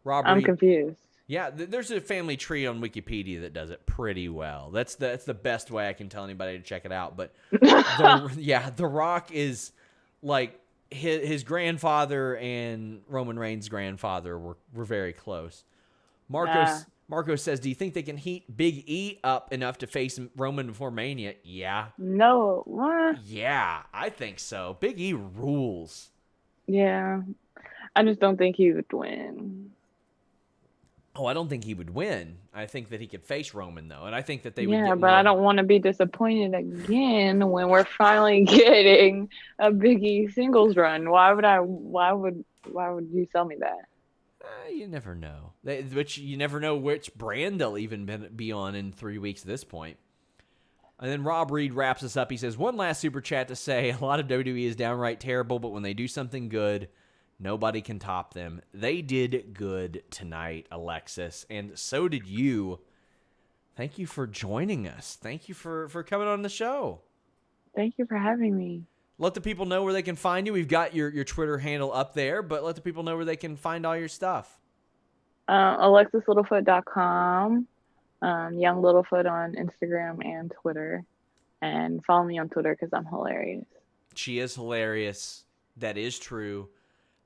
Robert,
I'm confused.
Yeah, there's a family tree on Wikipedia that does it pretty well. That's the best way I can tell anybody to check it out. But The Rock is like his grandfather and Roman Reigns' grandfather were very close. Marco says, do you think they can heat Big E up enough to face Roman before Mania? Yeah.
No. What?
Yeah, I think so. Big E rules.
Yeah. I just don't think he would win.
Oh, I don't think he would win. I think that he could face Roman, though. And I think that they would
Yeah,
get
but I
more.
don't want to be disappointed again when we're finally getting a Big E singles run. Why would you sell me that?
You never know. You never know which brand they'll even be on in 3 weeks at this point. And then Rob Reed wraps us up. He says, one last super chat to say, a lot of WWE is downright terrible, but when they do something good, nobody can top them. They did good tonight, Alexis, and so did you. Thank you for joining us. Thank you for coming on the show.
Thank you for having me.
Let the people know where they can find you. We've got your Twitter handle up there, but let the people know where they can find all your stuff.
AlexisLittlefoot.com. Young Littlefoot on Instagram and Twitter. And follow me on Twitter because I'm hilarious.
She is hilarious. That is true.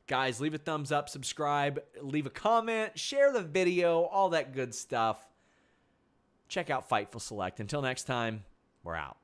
Guys, leave a thumbs up, subscribe, leave a comment, share the video, all that good stuff. Check out Fightful Select. Until next time, we're out.